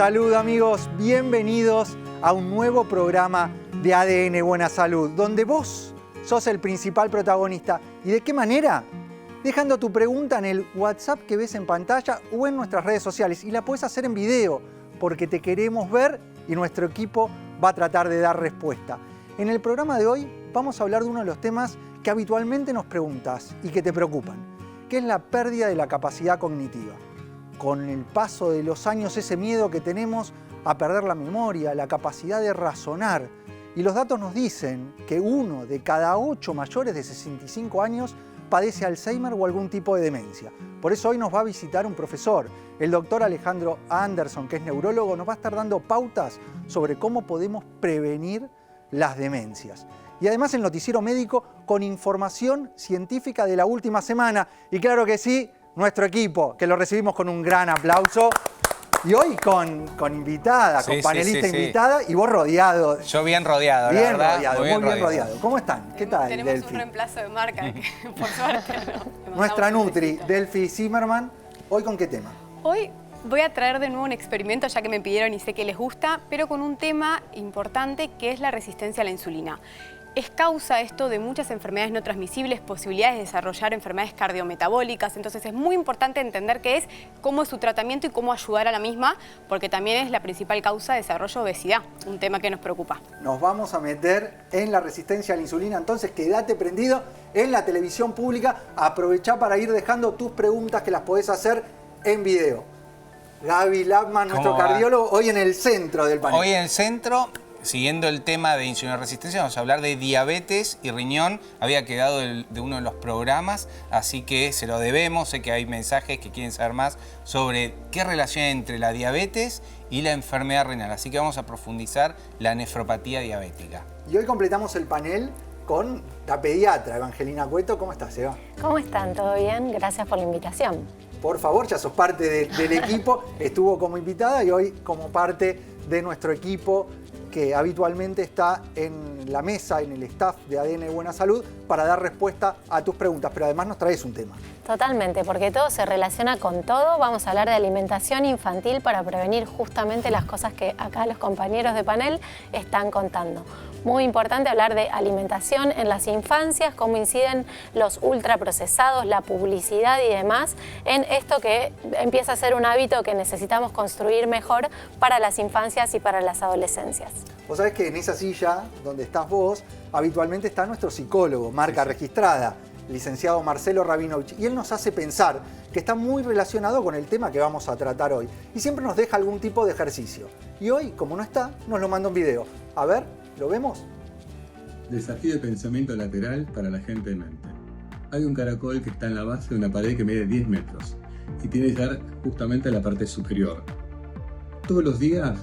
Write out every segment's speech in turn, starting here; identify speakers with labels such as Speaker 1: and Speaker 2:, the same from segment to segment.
Speaker 1: Salud amigos, bienvenidos a un nuevo programa de ADN Buena Salud, donde vos sos el principal protagonista. ¿Y de qué manera? Dejando tu pregunta en el WhatsApp que ves en pantalla o en nuestras redes sociales. Y la puedes hacer en video, porque te queremos ver y nuestro equipo va a tratar de dar respuesta. En el programa de hoy vamos a hablar de uno de los temas que habitualmente nos preguntas y que te preocupan, que es la pérdida de la capacidad cognitiva. Con el paso de los años, ese miedo que tenemos a perder la memoria, la capacidad de razonar. Y los datos nos dicen que 1 de cada 8 mayores de 65 años padece Alzheimer o algún tipo de demencia. Por eso hoy nos va a visitar un profesor, el doctor Alejandro Anderson, que es neurólogo, nos va a estar dando pautas sobre cómo podemos prevenir las demencias. Y además el noticiero médico con información científica de la última semana. Y claro que sí, nuestro equipo, que lo recibimos con un gran aplauso. Y hoy con invitada, con panelista invitada y vos rodeado.
Speaker 2: Yo bien rodeado,
Speaker 1: bien
Speaker 2: la verdad.
Speaker 1: Rodeado, muy bien rodeado. ¿Cómo están? ¿Qué tal,
Speaker 3: Tenemos
Speaker 1: Delphi?
Speaker 3: un reemplazo de marca, que por suerte no.
Speaker 1: Nuestra Nutri, Delphi Zimmerman. ¿Hoy con qué tema?
Speaker 3: Hoy voy a traer de nuevo un experimento, ya que me pidieron y sé que les gusta, pero con un tema importante que es la resistencia a la insulina. Es causa esto de muchas enfermedades no transmisibles, posibilidades de desarrollar enfermedades cardiometabólicas, entonces es muy importante entender qué es, cómo es su tratamiento y cómo ayudar a la misma, porque también es la principal causa de desarrollo de obesidad, un tema que nos preocupa.
Speaker 1: Nos vamos a meter en la resistencia a la insulina, entonces quédate prendido en la televisión pública, aprovechá para ir dejando tus preguntas que las podés hacer en video. Gaby Lapman, nuestro cardiólogo, hoy en el centro del panel.
Speaker 2: Hoy en el centro, siguiendo el tema de insulinoresistencia, vamos a hablar de diabetes y riñón. Había quedado de uno de los programas, así que se lo debemos. Sé que hay mensajes que quieren saber más sobre qué relación hay entre la diabetes y la enfermedad renal. Así que vamos a profundizar la nefropatía diabética.
Speaker 1: Y hoy completamos el panel con la pediatra Evangelina Cueto. ¿Cómo estás, Eva?
Speaker 4: ¿Cómo están? ¿Todo bien? Gracias por la invitación.
Speaker 1: Por favor, ya sos parte del equipo. Estuvo como invitada y hoy como parte de nuestro equipo que habitualmente está en la mesa, en el staff de ADN Buena Salud, para dar respuesta a tus preguntas. Pero además nos traes un tema.
Speaker 4: Totalmente, porque todo se relaciona con todo. Vamos a hablar de alimentación infantil para prevenir justamente las cosas que acá los compañeros de panel están contando. Muy importante hablar de alimentación en las infancias, cómo inciden los ultraprocesados, la publicidad y demás en esto que empieza a ser un hábito que necesitamos construir mejor para las infancias y para las adolescencias.
Speaker 1: Vos sabés que en esa silla donde estás vos, habitualmente está nuestro psicólogo, marca registrada, licenciado Marcelo Rabinovich, y él nos hace pensar que está muy relacionado con el tema que vamos a tratar hoy. Y siempre nos deja algún tipo de ejercicio. Y hoy, como no está, nos lo manda un video. A ver, ¿lo vemos?
Speaker 5: Desafío de pensamiento lateral para la gente de mente. Hay un caracol que está en la base de una pared que mide 10 metros y tiene que estar justamente en la parte superior. Todos los días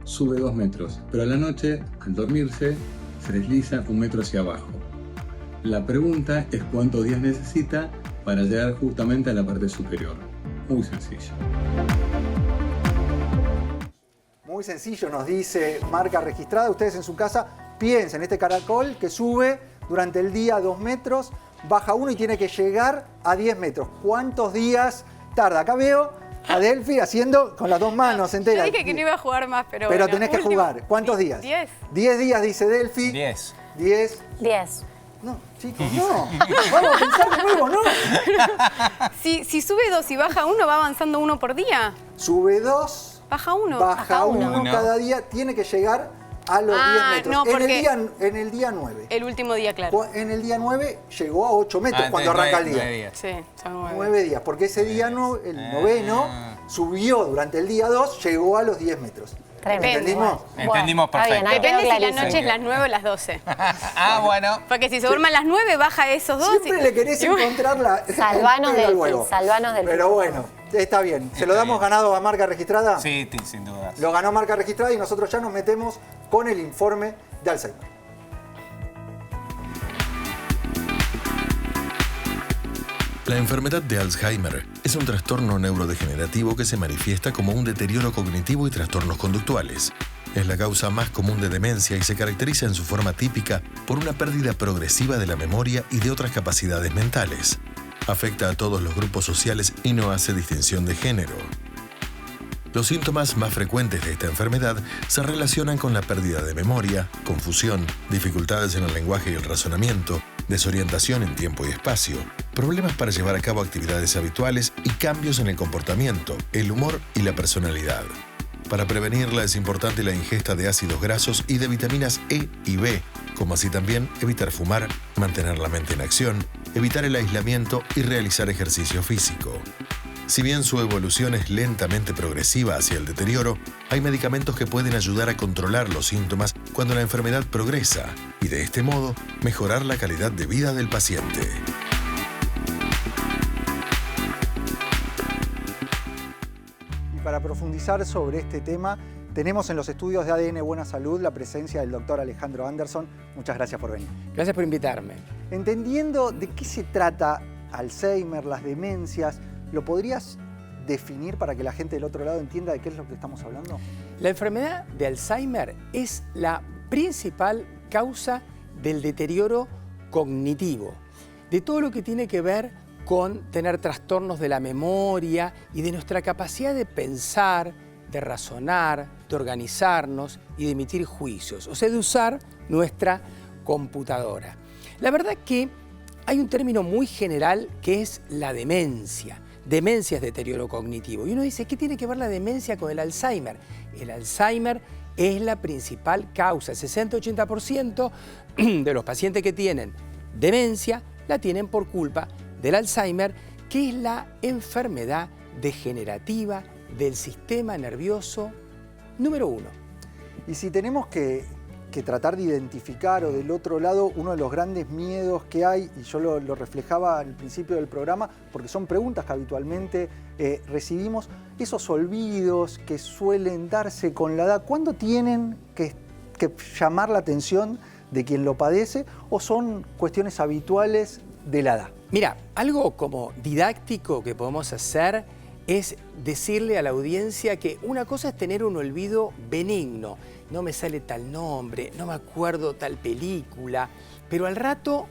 Speaker 5: sube 2 metros, pero a la noche, al dormirse, se desliza 1 metro hacia abajo. La pregunta es cuántos días necesita para llegar justamente a la parte superior. Muy sencillo.
Speaker 1: Muy sencillo, nos dice marca registrada. Ustedes en su casa piensen, este caracol que sube durante el día 2 metros, baja 1 y tiene que llegar a 10 metros. ¿Cuántos días tarda? Acá veo a Delphi haciendo con las 2 manos enteras.
Speaker 3: Yo dije que no iba a jugar más, pero
Speaker 1: bueno, tenés que
Speaker 3: último.
Speaker 1: jugar. ¿Cuántos días?
Speaker 3: 10.
Speaker 1: 10 días, dice Delphi.
Speaker 2: 10.
Speaker 1: 10.
Speaker 4: 10.
Speaker 1: No, chicos, no. Vamos a pensar de nuevo, ¿no?
Speaker 3: Si sube 2 y baja 1, va avanzando 1 por día.
Speaker 1: Sube 2.
Speaker 3: Baja 1.
Speaker 1: Baja 1 cada día, tiene que llegar a los 10 metros.
Speaker 3: No, porque
Speaker 1: en el día 9.
Speaker 3: El último día, claro.
Speaker 1: En el día 9 llegó a 8 metros cuando arranca el día.
Speaker 2: 9 días.
Speaker 3: Sí, son 9.
Speaker 1: 9 días, porque ese día, el noveno, subió durante el día 2, llegó a los 10 metros.
Speaker 4: Tremendo.
Speaker 1: ¿Entendimos?
Speaker 2: Entendimos
Speaker 4: Está bien,
Speaker 2: perfecto.
Speaker 4: ahí quedó
Speaker 3: Depende si la
Speaker 4: clarísimo.
Speaker 3: noche es las 9 o las 12.
Speaker 2: Bueno.
Speaker 3: Porque si se duerman las 9, baja esos 2.
Speaker 1: Siempre le querés encontrar la...
Speaker 4: Salvanos
Speaker 1: el
Speaker 4: del
Speaker 1: huevo.
Speaker 4: fin, salvanos del
Speaker 1: Pero bueno, está bien. ¿Se lo damos ganado a marca registrada?
Speaker 2: Sí, sin duda.
Speaker 1: Lo ganó marca registrada y nosotros ya nos metemos con el informe de Alzheimer.
Speaker 6: La enfermedad de Alzheimer es un trastorno neurodegenerativo que se manifiesta como un deterioro cognitivo y trastornos conductuales. Es la causa más común de demencia y se caracteriza en su forma típica por una pérdida progresiva de la memoria y de otras capacidades mentales. Afecta a todos los grupos sociales y no hace distinción de género. Los síntomas más frecuentes de esta enfermedad se relacionan con la pérdida de memoria, confusión, dificultades en el lenguaje y el razonamiento, desorientación en tiempo y espacio, problemas para llevar a cabo actividades habituales y cambios en el comportamiento, el humor y la personalidad. Para prevenirla es importante la ingesta de ácidos grasos y de vitaminas E y B, como así también evitar fumar, mantener la mente en acción, evitar el aislamiento y realizar ejercicio físico. Si bien su evolución es lentamente progresiva hacia el deterioro, hay medicamentos que pueden ayudar a controlar los síntomas cuando la enfermedad progresa y de este modo mejorar la calidad de vida del paciente.
Speaker 1: Para profundizar sobre este tema, tenemos en los estudios de ADN Buena Salud la presencia del doctor Alejandro Anderson. Muchas gracias por venir.
Speaker 7: Gracias por invitarme.
Speaker 1: Entendiendo de qué se trata Alzheimer, las demencias, ¿lo podrías definir para que la gente del otro lado entienda de qué es lo que estamos hablando?
Speaker 7: La enfermedad de Alzheimer es la principal causa del deterioro cognitivo, de todo lo que tiene que ver con tener trastornos de la memoria y de nuestra capacidad de pensar, de razonar, de organizarnos y de emitir juicios, o sea, de usar nuestra computadora. La verdad que hay un término muy general que es la demencia. Demencia es deterioro cognitivo. Y uno dice, ¿qué tiene que ver la demencia con el Alzheimer? El Alzheimer es la principal causa. El 60-80% de los pacientes que tienen demencia la tienen por culpa del Alzheimer, que es la enfermedad degenerativa del sistema nervioso número 1.
Speaker 1: Y si tenemos que tratar de identificar, o del otro lado, uno de los grandes miedos que hay, y yo lo reflejaba al principio del programa, porque son preguntas que habitualmente recibimos, esos olvidos que suelen darse con la edad, ¿cuándo tienen que llamar la atención de quien lo padece o son cuestiones habituales de la edad?
Speaker 7: Mira, algo como didáctico que podemos hacer es decirle a la audiencia que una cosa es tener un olvido benigno. No me sale tal nombre, no me acuerdo tal película, pero al rato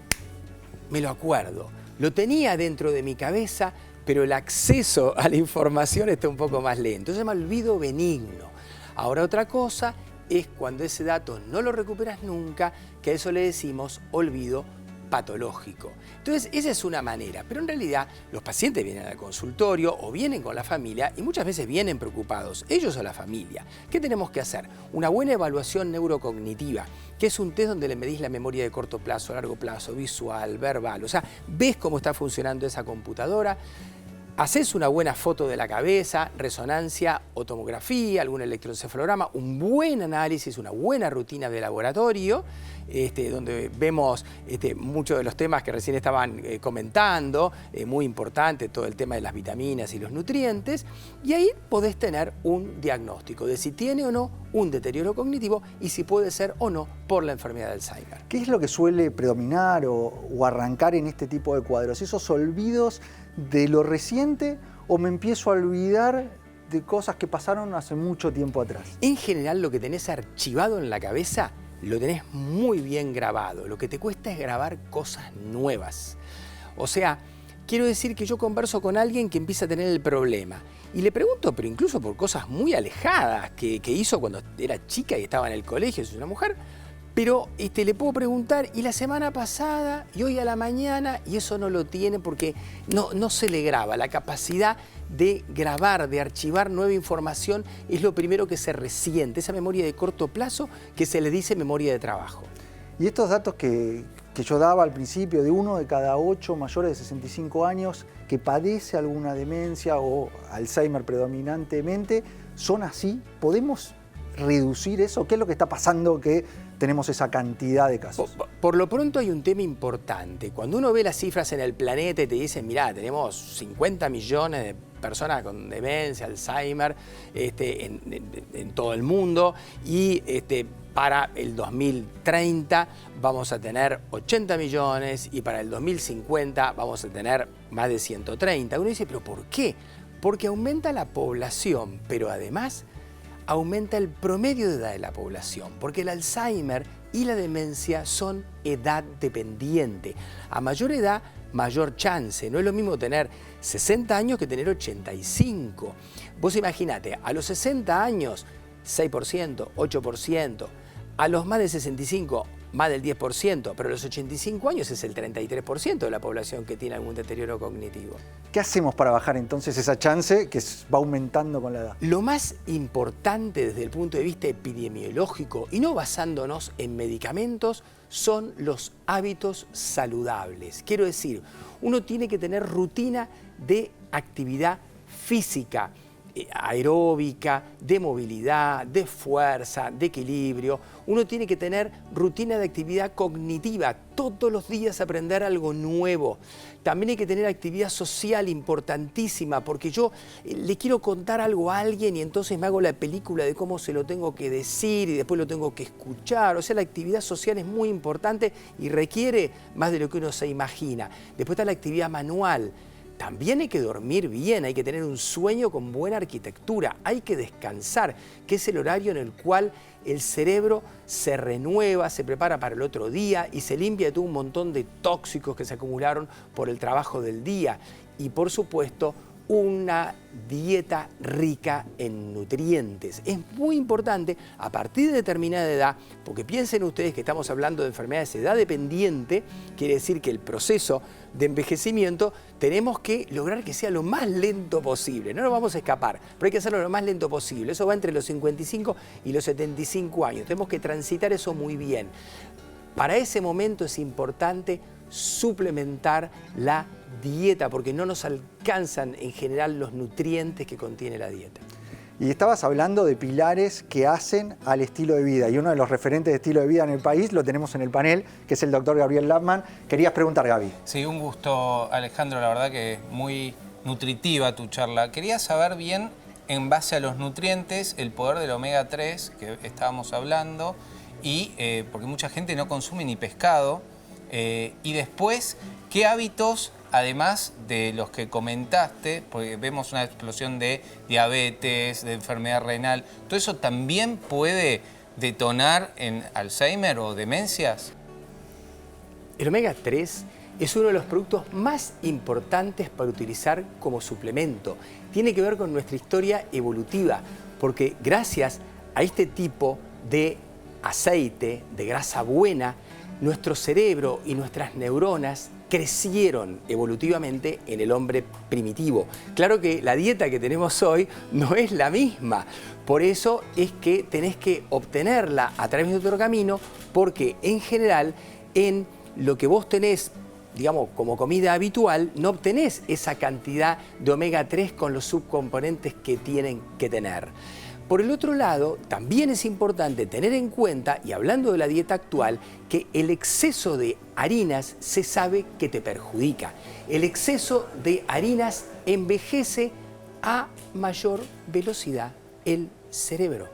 Speaker 7: me lo acuerdo. Lo tenía dentro de mi cabeza, pero el acceso a la información está un poco más lento. Eso se llama olvido benigno. Ahora otra cosa es cuando ese dato no lo recuperas nunca, que a eso le decimos olvido patológico. Entonces, esa es una manera, pero en realidad los pacientes vienen al consultorio o vienen con la familia y muchas veces vienen preocupados, ellos o la familia. ¿Qué tenemos que hacer? Una buena evaluación neurocognitiva, que es un test donde le medís la memoria de corto plazo, largo plazo, visual, verbal, o sea, ves cómo está funcionando esa computadora. Haces una buena foto de la cabeza, resonancia o tomografía, algún electroencefalograma, un buen análisis, una buena rutina de laboratorio, donde vemos muchos de los temas que recién estaban comentando, muy importante todo el tema de las vitaminas y los nutrientes, y ahí podés tener un diagnóstico de si tiene o no un deterioro cognitivo y si puede ser o no por la enfermedad de Alzheimer.
Speaker 1: ¿Qué es lo que suele predominar o arrancar en este tipo de cuadros? ¿Esos olvidos de lo reciente o me empiezo a olvidar de cosas que pasaron hace mucho tiempo atrás?
Speaker 7: En general, lo que tenés archivado en la cabeza lo tenés muy bien grabado. Lo que te cuesta es grabar cosas nuevas. O sea, quiero decir que yo converso con alguien que empieza a tener el problema y le pregunto, pero incluso por cosas muy alejadas que hizo cuando era chica y estaba en el colegio, es una mujer, pero le puedo preguntar, y la semana pasada, y hoy a la mañana, y eso no lo tiene porque no se le graba. La capacidad de grabar, de archivar nueva información es lo primero que se resiente, esa memoria de corto plazo que se le dice memoria de trabajo.
Speaker 1: Y estos datos que yo daba al principio, de 1 de cada 8 mayores de 65 años que padece alguna demencia o Alzheimer predominantemente, ¿son así? ¿Podemos reducir eso? ¿Qué es lo que está pasando que tenemos esa cantidad de casos?
Speaker 7: Por lo pronto hay un tema importante. Cuando uno ve las cifras en el planeta y te dicen, mirá, tenemos 50 millones de personas con demencia, Alzheimer, en todo el mundo, y para el 2030 vamos a tener 80 millones y para el 2050 vamos a tener más de 130. Uno dice, ¿pero por qué? Porque aumenta la población, pero además aumenta el promedio de edad de la población, porque el Alzheimer y la demencia son edad dependiente. A mayor edad, mayor chance. No es lo mismo tener 60 años que tener 85. Vos imaginate, a los 60 años, 6%, 8%. A los más de 65, más del 10%, pero a los 85 años es el 33% de la población que tiene algún deterioro cognitivo.
Speaker 1: ¿Qué hacemos para bajar entonces esa chance que va aumentando con la edad?
Speaker 7: Lo más importante desde el punto de vista epidemiológico, y no basándonos en medicamentos, son los hábitos saludables. Quiero decir, uno tiene que tener rutina de actividad física, aeróbica, de movilidad, de fuerza, de equilibrio. Uno tiene que tener rutina de actividad cognitiva, todos los días aprender algo nuevo. También hay que tener actividad social importantísima, porque yo le quiero contar algo a alguien y entonces me hago la película de cómo se lo tengo que decir y después lo tengo que escuchar. O sea, la actividad social es muy importante y requiere más de lo que uno se imagina. Después está la actividad manual. También hay que dormir bien, hay que tener un sueño con buena arquitectura, hay que descansar, que es el horario en el cual el cerebro se renueva, se prepara para el otro día y se limpia de todo un montón de tóxicos que se acumularon por el trabajo del día. Y por supuesto, una dieta rica en nutrientes. Es muy importante a partir de determinada edad, porque piensen ustedes que estamos hablando de enfermedades de edad dependiente, quiere decir que el proceso de envejecimiento tenemos que lograr que sea lo más lento posible. No nos vamos a escapar, pero hay que hacerlo lo más lento posible. Eso va entre los 55 y los 75 años. Tenemos que transitar eso muy bien. Para ese momento es importante suplementar la dieta, porque no nos alcanzan en general los nutrientes que contiene la dieta.
Speaker 1: Y estabas hablando de pilares que hacen al estilo de vida, y uno de los referentes de estilo de vida en el país lo tenemos en el panel, que es el doctor Gabriel Lapman. Querías preguntar, Gaby.
Speaker 2: Sí, un gusto, Alejandro, la verdad que muy nutritiva tu charla. Quería saber bien, en base a los nutrientes, el poder del omega 3 que estábamos hablando, y porque mucha gente no consume ni pescado, y después, ¿qué hábitos, además de los que comentaste, porque vemos una explosión de diabetes, de enfermedad renal, todo eso también puede detonar en Alzheimer o demencias?
Speaker 7: El omega 3 es uno de los productos más importantes para utilizar como suplemento. Tiene que ver con nuestra historia evolutiva, porque gracias a este tipo de aceite, de grasa buena, nuestro cerebro y nuestras neuronas crecieron evolutivamente en el hombre primitivo. Claro que la dieta que tenemos hoy no es la misma. Por eso es que tenés que obtenerla a través de otro camino, porque en general en lo que vos tenés, digamos, como comida habitual, no obtenés esa cantidad de omega 3 con los subcomponentes que tienen que tener. Por el otro lado, también es importante tener en cuenta, y hablando de la dieta actual, que el exceso de harinas se sabe que te perjudica. El exceso de harinas envejece a mayor velocidad el cerebro.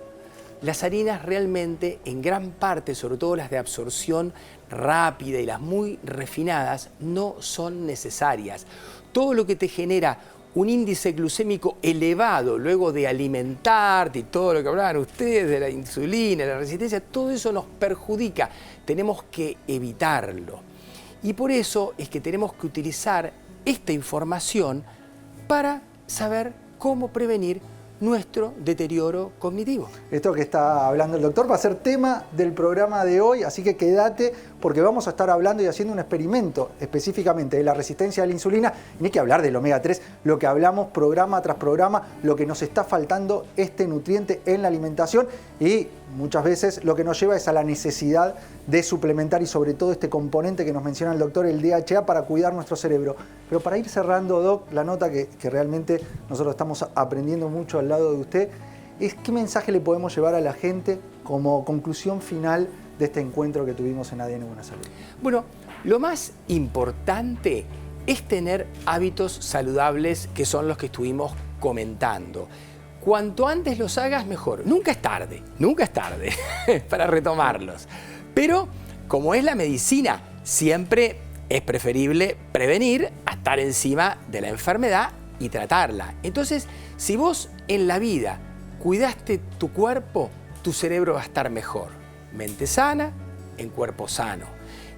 Speaker 7: Las harinas realmente, en gran parte, sobre todo las de absorción rápida y las muy refinadas, no son necesarias. Todo lo que te genera un índice glucémico elevado luego de alimentarte y todo lo que hablaban ustedes de la insulina, la resistencia, todo eso nos perjudica. Tenemos que evitarlo. Y por eso es que tenemos que utilizar esta información para saber cómo prevenir nuestro deterioro cognitivo.
Speaker 1: Esto que está hablando el doctor va a ser tema del programa de hoy, así que quédate porque vamos a estar hablando y haciendo un experimento específicamente de la resistencia a la insulina. Y ni hay que hablar del omega 3, lo que hablamos programa tras programa, lo que nos está faltando este nutriente en la alimentación, y muchas veces lo que nos lleva es a la necesidad de suplementar, y sobre todo este componente que nos menciona el doctor, el DHA, para cuidar nuestro cerebro. Pero para ir cerrando, Doc, la nota que realmente nosotros estamos aprendiendo mucho al lado de usted, es qué mensaje le podemos llevar a la gente como conclusión final de este encuentro que tuvimos en ADN Buena Salud.
Speaker 7: Bueno, lo más importante es tener hábitos saludables, que son los que estuvimos comentando. Cuanto antes los hagas, mejor. Nunca es tarde para retomarlos. Pero, como es la medicina, siempre es preferible prevenir a estar encima de la enfermedad y tratarla. Entonces, si vos en la vida cuidaste tu cuerpo, tu cerebro va a estar mejor. Mente sana, en cuerpo sano.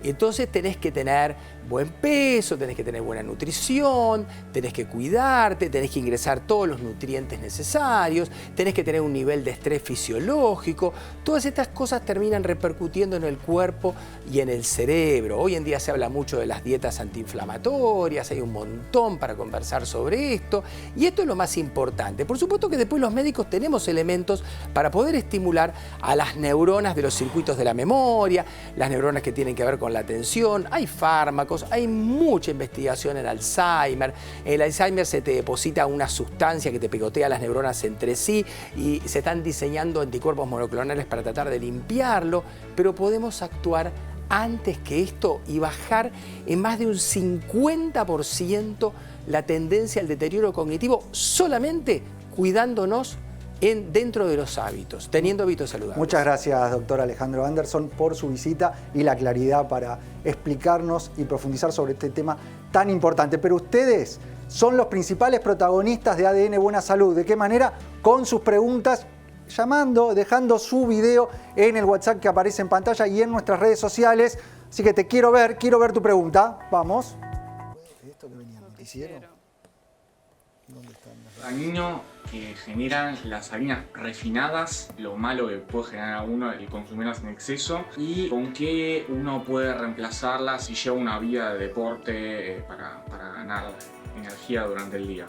Speaker 7: Entonces tenés que tener buen peso, tenés que tener buena nutrición, tenés que cuidarte, tenés que ingresar todos los nutrientes necesarios, tenés que tener un nivel de estrés fisiológico. Todas estas cosas terminan repercutiendo en el cuerpo y en el cerebro. Hoy en día se habla mucho de las dietas antiinflamatorias, hay un montón para conversar sobre esto y esto es lo más importante. Por supuesto que después los médicos tenemos elementos para poder estimular a las neuronas de los circuitos de la memoria, las neuronas que tienen que ver con la atención, hay fármacos, hay mucha investigación en Alzheimer. En el Alzheimer se te deposita una sustancia que te pegotea las neuronas entre sí y se están diseñando anticuerpos monoclonales para tratar de limpiarlo, pero podemos actuar antes que esto y bajar en más de un 50% la tendencia al deterioro cognitivo solamente cuidándonos dentro de los hábitos, teniendo hábitos saludables.
Speaker 1: Muchas gracias, doctor Alejandro Anderson, por su visita y la claridad para explicarnos y profundizar sobre este tema tan importante. Pero ustedes son los principales protagonistas de ADN Buena Salud. ¿De qué manera? Con sus preguntas, llamando, dejando su video en el WhatsApp que aparece en pantalla y en nuestras redes sociales. Así que te quiero ver tu pregunta. Vamos. ¿Esto que venía en noticiero? ¿Dónde están las...
Speaker 8: Dañino que generan las harinas refinadas, lo malo que puede generar a uno el consumirlas en exceso y con qué uno puede reemplazarlas si lleva una vida de deporte para ganar energía durante el día.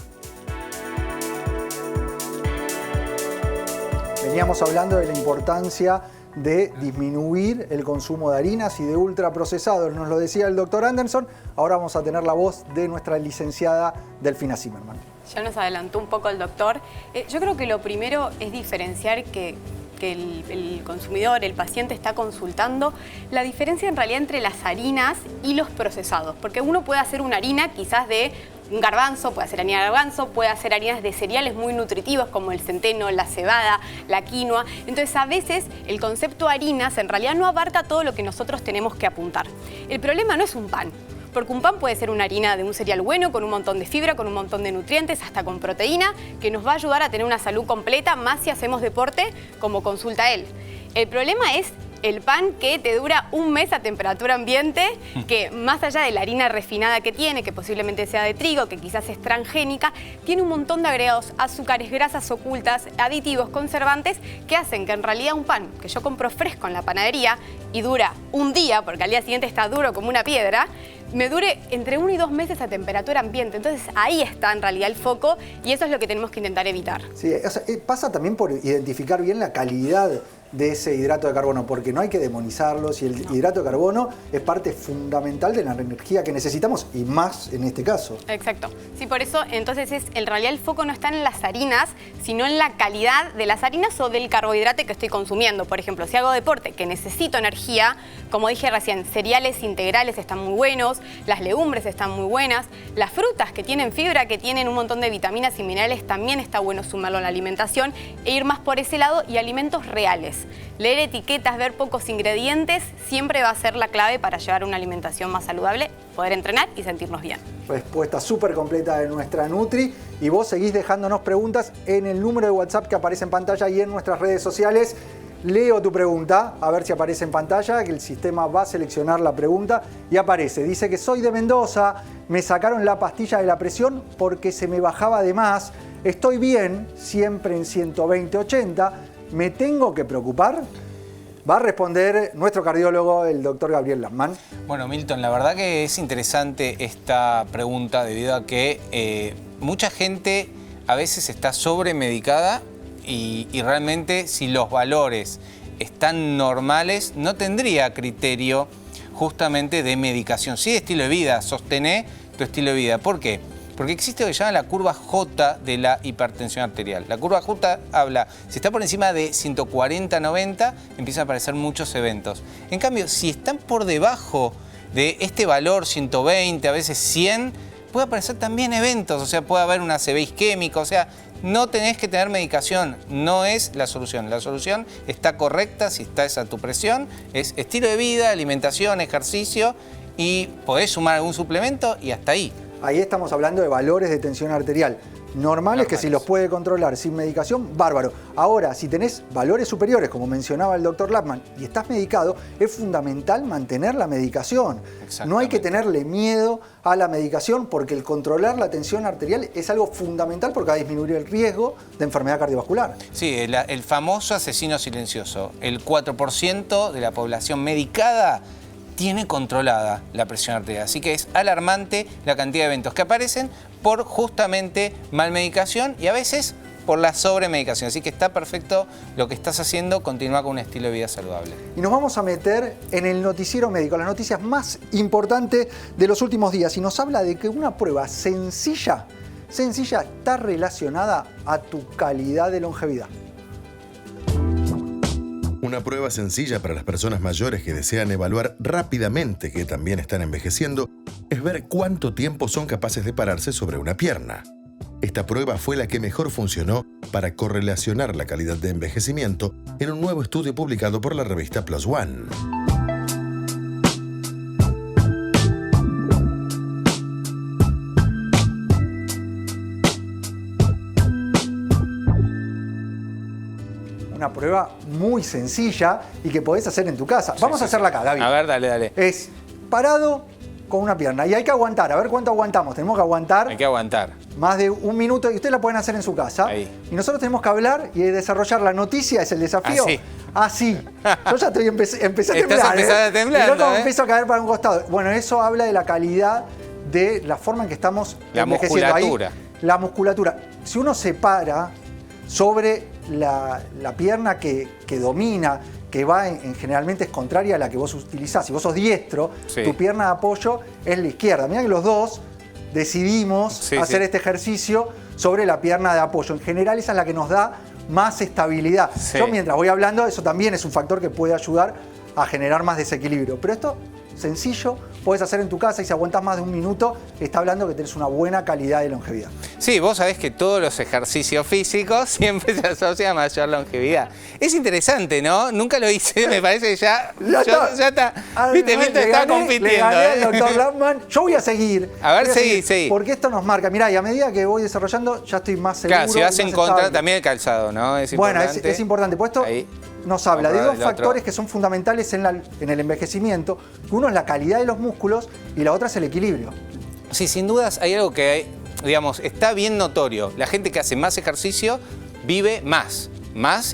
Speaker 1: Veníamos hablando de la importancia de disminuir el consumo de harinas y de ultraprocesados. Nos lo decía el doctor Anderson. Ahora vamos a tener la voz de nuestra licenciada Delfina Zimmerman.
Speaker 3: Ya nos adelantó un poco el doctor. Yo creo que lo primero es diferenciar que el consumidor, el paciente está consultando la diferencia en realidad entre las harinas y los procesados. Porque uno puede hacer una harina quizás de un garbanzo, puede hacer harina de garbanzo, puede hacer harinas de cereales muy nutritivos como el centeno, la cebada, la quinoa. Entonces a veces el concepto harinas en realidad no abarca todo lo que nosotros tenemos que apuntar. El problema no es un pan. Porque un pan puede ser una harina de un cereal bueno, con un montón de fibra, con un montón de nutrientes, hasta con proteína, que nos va a ayudar a tener una salud completa, más si hacemos deporte, como consulta él. El problema es el pan que te dura un mes a temperatura ambiente, que más allá de la harina refinada que tiene, que posiblemente sea de trigo, que quizás es transgénica, tiene un montón de agregados, azúcares, grasas ocultas, aditivos, conservantes, que hacen que en realidad un pan que yo compro fresco en la panadería y dura un día, porque al día siguiente está duro como una piedra, me dure entre 1 y 2 meses a temperatura ambiente. Entonces ahí está en realidad el foco y eso es lo que tenemos que intentar evitar.
Speaker 1: Sí, o sea, pasa también por identificar bien la calidad de ese hidrato de carbono, porque no hay que demonizarlo. Si el hidrato de carbono es parte fundamental de la energía que necesitamos y más en este caso.
Speaker 3: Exacto. Sí, por eso entonces en realidad el foco no está en las harinas, sino en la calidad de las harinas o del carbohidrato que estoy consumiendo. Por ejemplo, si hago deporte que necesito energía, como dije recién, cereales integrales están muy buenos, las legumbres están muy buenas, las frutas que tienen fibra, que tienen un montón de vitaminas y minerales, también está bueno sumarlo en la alimentación e ir más por ese lado y alimentos reales. Leer etiquetas, ver pocos ingredientes, siempre va a ser la clave para llevar una alimentación más saludable, poder entrenar y sentirnos bien.
Speaker 1: Respuesta súper completa de nuestra Nutri. Y vos seguís dejándonos preguntas en el número de WhatsApp que aparece en pantalla y en nuestras redes sociales. Leo tu pregunta, a ver si aparece en pantalla, que el sistema va a seleccionar la pregunta y aparece. Dice que soy de Mendoza, me sacaron la pastilla de la presión porque se me bajaba de más. Estoy bien, siempre en 120/80. ¿Me tengo que preocupar? Va a responder nuestro cardiólogo, el doctor Gabriel Lasman.
Speaker 2: Bueno, Milton, la verdad que es interesante esta pregunta debido a que mucha gente a veces está sobremedicada y realmente si los valores están normales no tendría criterio justamente de medicación. Sí, de estilo de vida, sostener tu estilo de vida. ¿Por qué? Porque existe lo que se llama la curva J de la hipertensión arterial. La curva J habla, si está por encima de 140/90, empiezan a aparecer muchos eventos. En cambio, si están por debajo de este valor, 120, a veces 100, puede aparecer también eventos. O sea, puede haber una ACV isquémica, o sea, no tenés que tener medicación, no es la solución. La solución está correcta si está esa tu presión, es estilo de vida, alimentación, ejercicio y podés sumar algún suplemento y hasta ahí.
Speaker 1: Ahí estamos hablando de valores de tensión arterial. normales que si los puede controlar sin medicación, bárbaro. Ahora, si tenés valores superiores, como mencionaba el doctor Lapman, y estás medicado, es fundamental mantener la medicación. No hay que tenerle miedo a la medicación porque el controlar la tensión arterial es algo fundamental porque va a disminuir el riesgo de enfermedad cardiovascular.
Speaker 2: Sí, el famoso asesino silencioso. El 4% de la población medicada tiene controlada la presión arterial. Así que es alarmante la cantidad de eventos que aparecen por justamente malmedicación y a veces por la sobremedicación. Así que está perfecto lo que estás haciendo, continúa con un estilo de vida saludable.
Speaker 1: Y nos vamos a meter en el noticiero médico, las noticias más importantes de los últimos días. Y nos habla de que una prueba sencilla está relacionada a tu calidad de longevidad.
Speaker 6: Una prueba sencilla para las personas mayores que desean evaluar rápidamente que también están envejeciendo es ver cuánto tiempo son capaces de pararse sobre una pierna. Esta prueba fue la que mejor funcionó para correlacionar la calidad de envejecimiento en un nuevo estudio publicado por la revista PLOS ONE.
Speaker 1: Una prueba muy sencilla y que podés hacer en tu casa. Vamos a hacerla acá, David.
Speaker 2: A ver, dale.
Speaker 1: Es parado con una pierna y hay que aguantar. A ver cuánto aguantamos. Tenemos que aguantar.
Speaker 2: Hay que aguantar.
Speaker 1: Más de un minuto y ustedes la pueden hacer en su casa.
Speaker 2: Ahí.
Speaker 1: Y nosotros tenemos que hablar y desarrollar la noticia, es el desafío.
Speaker 2: Así.
Speaker 1: Yo ya empecé a temblar.
Speaker 2: Estás empezando a temblar,
Speaker 1: Y luego
Speaker 2: ¿no?
Speaker 1: empiezo a caer para un costado. Bueno, eso habla de la calidad de la forma en que estamos
Speaker 2: La
Speaker 1: envejeciendo.
Speaker 2: musculatura.
Speaker 1: Ahí, la musculatura. Si uno se para sobre la pierna que domina, que va generalmente es contraria a la que vos utilizás. Si vos sos diestro, tu pierna de apoyo es la izquierda. Mirá que los dos decidimos hacer este ejercicio sobre la pierna de apoyo. En general esa es la que nos da más estabilidad. Yo mientras voy hablando, eso también es un factor que puede ayudar a generar más desequilibrio. Pero esto, sencillo, puedes hacer en tu casa y si aguantás más de un minuto, está hablando que tenés una buena calidad de longevidad.
Speaker 2: Sí, vos sabés que todos los ejercicios físicos siempre se asocian a mayor longevidad. Es interesante, ¿no? Nunca lo hice, me parece que ya está. Viste, Milton estaba compitiendo.
Speaker 1: Le gané al doctor Lapman. Yo voy a seguir.
Speaker 2: A ver, seguí.
Speaker 1: Porque esto nos marca. Mirá, y a medida que voy desarrollando, ya estoy más seguro.
Speaker 2: Claro, si vas en contra también el calzado, ¿no? Es
Speaker 1: bueno,
Speaker 2: importante.
Speaker 1: es importante. Pues esto nos habla de dos factores que son fundamentales en el envejecimiento. Uno es la calidad de los músculos y la otra es el equilibrio.
Speaker 2: Sí, sin dudas hay algo que, digamos, está bien notorio. La gente que hace más ejercicio vive más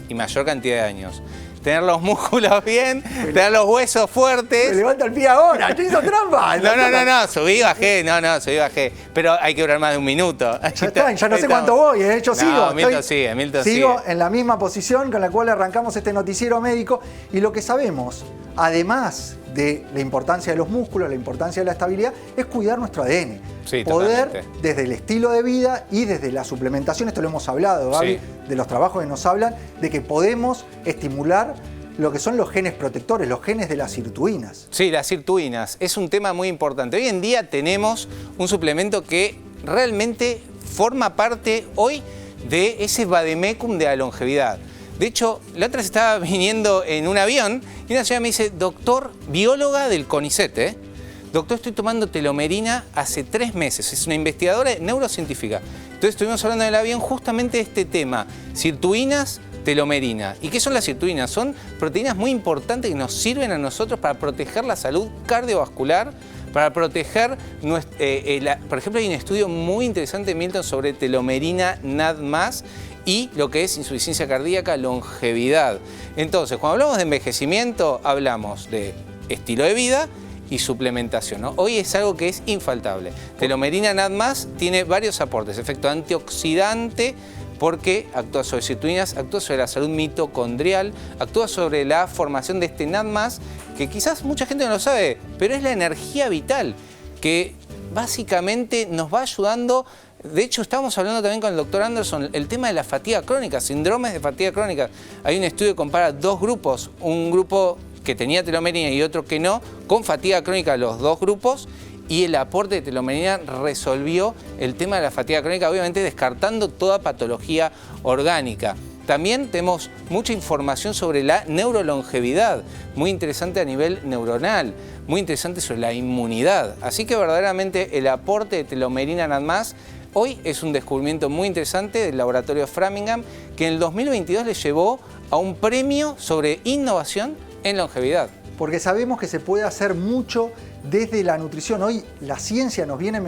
Speaker 2: y mayor cantidad de años. Tener los músculos bien, tener los huesos fuertes.
Speaker 1: Me levanta el pie ahora, ¿te hizo trampa?
Speaker 2: No, subí, bajé. Pero hay que durar más de un minuto.
Speaker 1: Ya no sé cuánto voy, yo sigo.
Speaker 2: Milton sigue.
Speaker 1: Sigo en la misma posición con la cual arrancamos este noticiero médico y lo que sabemos, además de la importancia de los músculos, la importancia de la estabilidad, es cuidar nuestro ADN. Poder,
Speaker 2: totalmente.
Speaker 1: desde el estilo de vida y desde la suplementación, esto lo hemos hablado, Gaby, de los trabajos que nos hablan, de que podemos estimular lo que son los genes protectores, los genes de las sirtuinas.
Speaker 2: Sí, las sirtuinas. Es un tema muy importante. Hoy en día tenemos un suplemento que realmente forma parte hoy de ese vademecum de la longevidad. De hecho, la otra vez estaba viniendo en un avión y una señora me dice, doctor, bióloga del CONICET, doctor, estoy tomando telomerina hace 3 meses. Es una investigadora neurocientífica. Entonces estuvimos hablando en el avión justamente de este tema, sirtuinas, telomerina. ¿Y qué son las sirtuinas? Son proteínas muy importantes que nos sirven a nosotros para proteger la salud cardiovascular, para proteger, por ejemplo, hay un estudio muy interesante, Milton, sobre telomerina NAD+, y lo que es insuficiencia cardíaca, longevidad. Entonces, cuando hablamos de envejecimiento, hablamos de estilo de vida y suplementación, ¿no? Hoy es algo que es infaltable. Telomerina NAD+, tiene varios aportes, efecto antioxidante, porque actúa sobre sirtuinas, actúa sobre la salud mitocondrial, actúa sobre la formación de este NAD+, que quizás mucha gente no lo sabe, pero es la energía vital, que básicamente nos va ayudando. De hecho, estábamos hablando también con el doctor Anderson, el tema de la fatiga crónica, síndromes de fatiga crónica. Hay un estudio que compara 2 grupos, un grupo que tenía telomerina y otro que no, con fatiga crónica los 2 grupos, y el aporte de telomerina resolvió el tema de la fatiga crónica, obviamente descartando toda patología orgánica. También tenemos mucha información sobre la neurolongevidad, muy interesante a nivel neuronal, muy interesante sobre la inmunidad. Así que verdaderamente el aporte de telomerina NAD+, hoy es un descubrimiento muy interesante del laboratorio Framingham que en el 2022 le llevó a un premio sobre innovación en longevidad.
Speaker 1: Porque sabemos que se puede hacer mucho desde la nutrición. Hoy la ciencia nos viene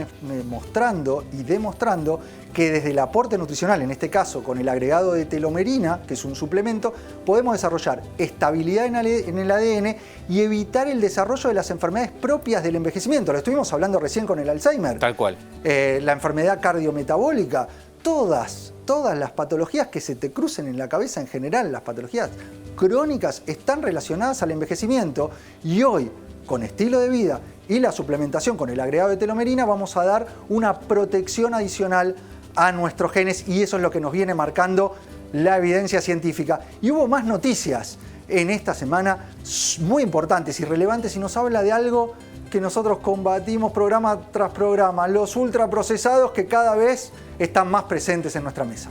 Speaker 1: mostrando y demostrando que desde el aporte nutricional, en este caso con el agregado de telomerina, que es un suplemento, podemos desarrollar estabilidad en el ADN y evitar el desarrollo de las enfermedades propias del envejecimiento. Lo estuvimos hablando recién con el Alzheimer.
Speaker 2: Tal cual.
Speaker 1: La enfermedad cardiometabólica, todas las patologías que se te crucen en la cabeza en general, las patologías crónicas, están relacionadas al envejecimiento y hoy, con estilo de vida y la suplementación con el agregado de telomerina, vamos a dar una protección adicional a nuestros genes y eso es lo que nos viene marcando la evidencia científica. Y hubo más noticias en esta semana muy importantes y relevantes y nos habla de algo que nosotros combatimos programa tras programa, los ultraprocesados que cada vez están más presentes en nuestra mesa.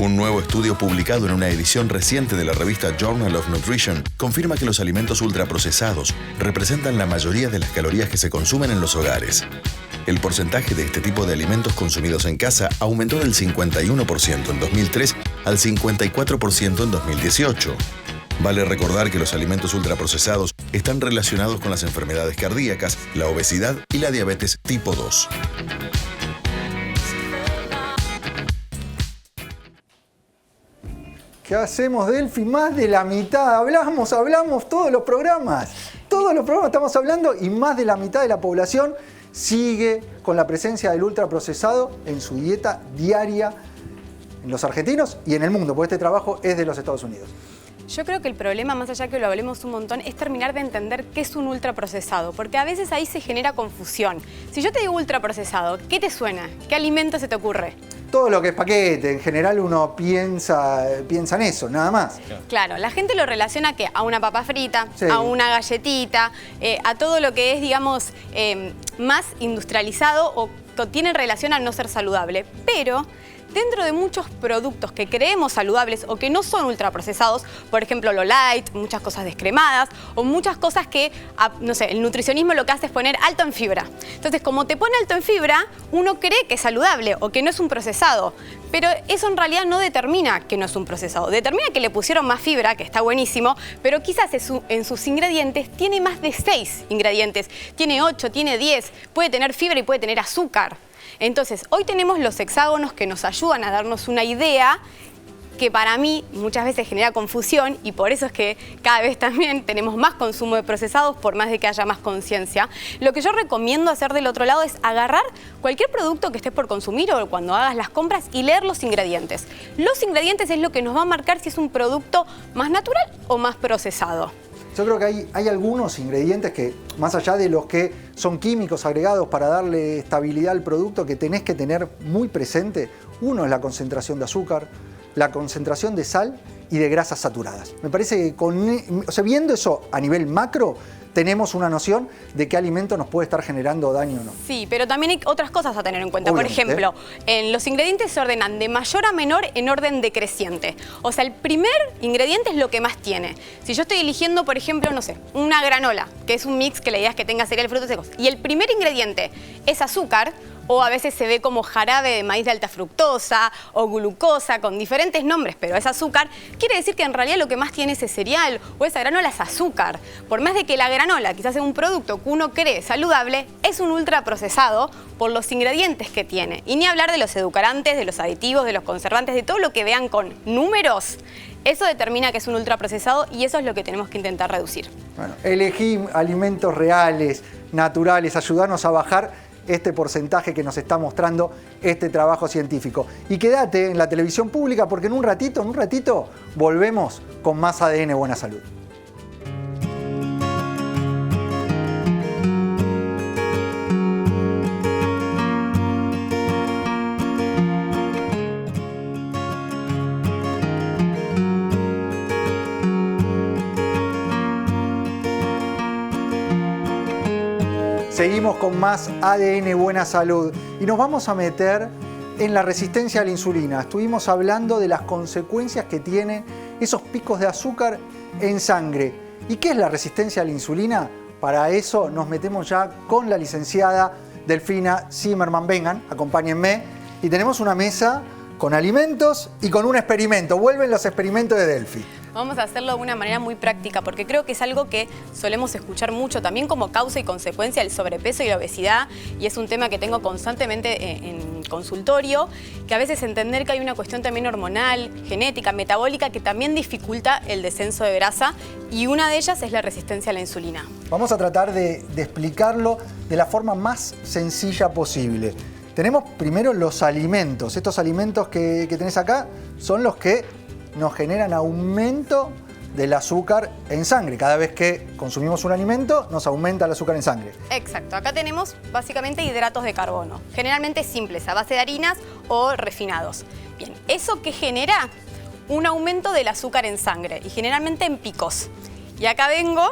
Speaker 6: Un nuevo estudio publicado en una edición reciente de la revista Journal of Nutrition confirma que los alimentos ultraprocesados representan la mayoría de las calorías que se consumen en los hogares. El porcentaje de este tipo de alimentos consumidos en casa aumentó del 51% en 2003 al 54% en 2018. Vale recordar que los alimentos ultraprocesados están relacionados con las enfermedades cardíacas, la obesidad y la diabetes tipo 2.
Speaker 1: ¿Qué hacemos, Delphi? Más de la mitad. Hablamos todos los programas. Todos los programas estamos hablando y más de la mitad de la población sigue con la presencia del ultraprocesado en su dieta diaria en los argentinos y en el mundo, porque este trabajo es de los Estados Unidos.
Speaker 3: Yo creo que el problema, más allá que lo hablemos un montón, es terminar de entender qué es un ultraprocesado, porque a veces ahí se genera confusión. Si yo te digo ultraprocesado, ¿qué te suena? ¿Qué alimento se te ocurre?
Speaker 1: Todo lo que es paquete, en general uno piensa en eso, nada más.
Speaker 3: Claro, la gente lo relaciona ¿qué? A una papa frita,
Speaker 1: sí,
Speaker 3: a una galletita, a todo lo que es, digamos, más industrializado o que tiene relación a no ser saludable. Pero dentro de muchos productos que creemos saludables o que no son ultraprocesados, por ejemplo lo light, muchas cosas descremadas o muchas cosas que, no sé, el nutricionismo lo que hace es poner alto en fibra. Entonces, como te pone alto en fibra, uno cree que es saludable o que no es un procesado. Pero eso en realidad no determina que no es un procesado. Determina que le pusieron más fibra, que está buenísimo, pero quizás en sus ingredientes tiene más de 6 ingredientes. Tiene 8, tiene 10, puede tener fibra y puede tener azúcar. Entonces, hoy tenemos los hexágonos que nos ayudan a darnos una idea que para mí muchas veces genera confusión y por eso es que cada vez también tenemos más consumo de procesados por más de que haya más conciencia. Lo que yo recomiendo hacer del otro lado es agarrar cualquier producto que estés por consumir o cuando hagas las compras y leer los ingredientes. Los ingredientes es lo que nos va a marcar si es un producto más natural o más procesado.
Speaker 1: Yo creo que hay algunos ingredientes que, más allá de los que son químicos agregados para darle estabilidad al producto, que tenés que tener muy presente. Uno es la concentración de azúcar, la concentración de sal y de grasas saturadas. Me parece que viendo eso a nivel macro, tenemos una noción de qué alimento nos puede estar generando daño o no.
Speaker 3: Sí, pero también hay otras cosas a tener en cuenta.
Speaker 1: Obviamente.
Speaker 3: Por ejemplo, los ingredientes se ordenan de mayor a menor en orden decreciente. O sea, el primer ingrediente es lo que más tiene. Si yo estoy eligiendo, por ejemplo, no sé, una granola, que es un mix que la idea es que tenga cereal, frutos secos, y el primer ingrediente es azúcar, o a veces se ve como jarabe de maíz de alta fructosa o glucosa con diferentes nombres, pero es azúcar, quiere decir que en realidad lo que más tiene ese cereal o esa granola es azúcar. Por más de que la granola quizás sea un producto que uno cree saludable, es un ultraprocesado por los ingredientes que tiene. Y ni hablar de los edulcorantes, de los aditivos, de los conservantes, de todo lo que vean con números. Eso determina que es un ultraprocesado y eso es lo que tenemos que intentar reducir.
Speaker 1: Bueno, elegí alimentos reales, naturales, ayudarnos a bajar este porcentaje que nos está mostrando este trabajo científico. Y quédate en la televisión pública porque en un ratito volvemos con más ADN Buena Salud. Seguimos con más ADN Buena Salud y nos vamos a meter en la resistencia a la insulina. Estuvimos hablando de las consecuencias que tienen esos picos de azúcar en sangre. ¿Y qué es la resistencia a la insulina? Para eso nos metemos ya con la licenciada Delfina Zimmerman. Vengan, acompáñenme. Y tenemos una mesa con alimentos y con un experimento. Vuelven los experimentos de Delphi.
Speaker 3: Vamos a hacerlo de una manera muy práctica porque creo que es algo que solemos escuchar mucho también como causa y consecuencia del sobrepeso y la obesidad, y es un tema que tengo constantemente en consultorio, que a veces entender que hay una cuestión también hormonal, genética, metabólica que también dificulta el descenso de grasa, y una de ellas es la resistencia a la insulina.
Speaker 1: Vamos a tratar de explicarlo de la forma más sencilla posible. Tenemos primero los alimentos. Estos alimentos que tenés acá son los que nos generan aumento del azúcar en sangre. Cada vez que consumimos un alimento, nos aumenta el azúcar en sangre.
Speaker 3: Exacto. Acá tenemos básicamente hidratos de carbono, generalmente simples, a base de harinas o refinados. Bien, ¿eso qué genera? Un aumento del azúcar en sangre y generalmente en picos. Y acá vengo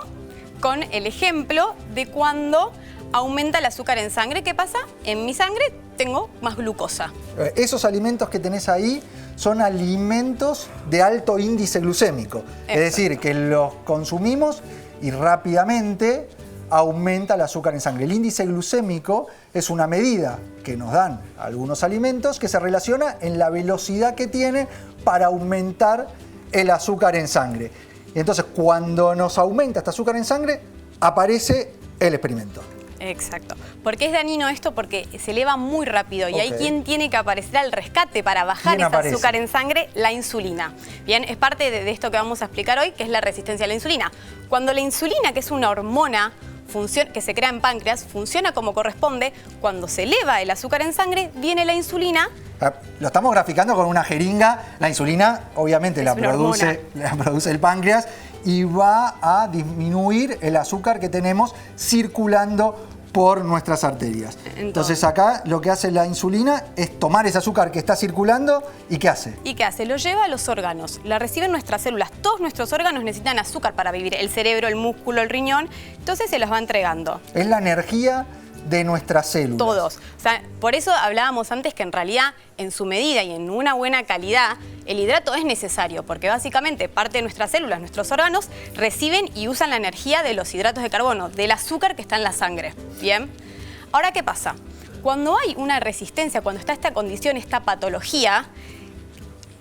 Speaker 3: con el ejemplo de cuando aumenta el azúcar en sangre. ¿Qué pasa? En mi sangre tengo más glucosa.
Speaker 1: Esos alimentos que tenés ahí son alimentos de alto índice glucémico.
Speaker 3: Exacto.
Speaker 1: Es decir, que los consumimos y rápidamente aumenta el azúcar en sangre. El índice glucémico es una medida que nos dan algunos alimentos que se relaciona en la velocidad que tiene para aumentar el azúcar en sangre. Y entonces, cuando nos aumenta este azúcar en sangre, aparece el experimento.
Speaker 3: Exacto. ¿Por qué es dañino esto? Porque se eleva muy rápido y hay quien tiene que aparecer al rescate para bajar ese azúcar en sangre, la insulina. Bien, es parte de esto que vamos a explicar hoy, que es la resistencia a la insulina. Cuando la insulina, que es una hormona que se crea en páncreas, funciona como corresponde, cuando se eleva el azúcar en sangre, viene la insulina.
Speaker 1: Lo estamos graficando con una jeringa. La insulina, obviamente, la produce el páncreas y va a disminuir el azúcar que tenemos circulando por nuestras arterias. Entonces acá lo que hace la insulina es tomar ese azúcar que está circulando y ¿qué hace?
Speaker 3: ¿Y qué hace? Lo lleva a los órganos, la reciben nuestras células. Todos nuestros órganos necesitan azúcar para vivir, el cerebro, el músculo, el riñón, entonces se los va entregando.
Speaker 1: Es la energía de nuestras células.
Speaker 3: Todos. O sea, por eso hablábamos antes que en realidad, en su medida y en una buena calidad, el hidrato es necesario, porque básicamente parte de nuestras células, nuestros órganos, reciben y usan la energía de los hidratos de carbono, del azúcar que está en la sangre. ¿Bien? Ahora, ¿qué pasa? Cuando hay una resistencia, cuando está esta condición, esta patología,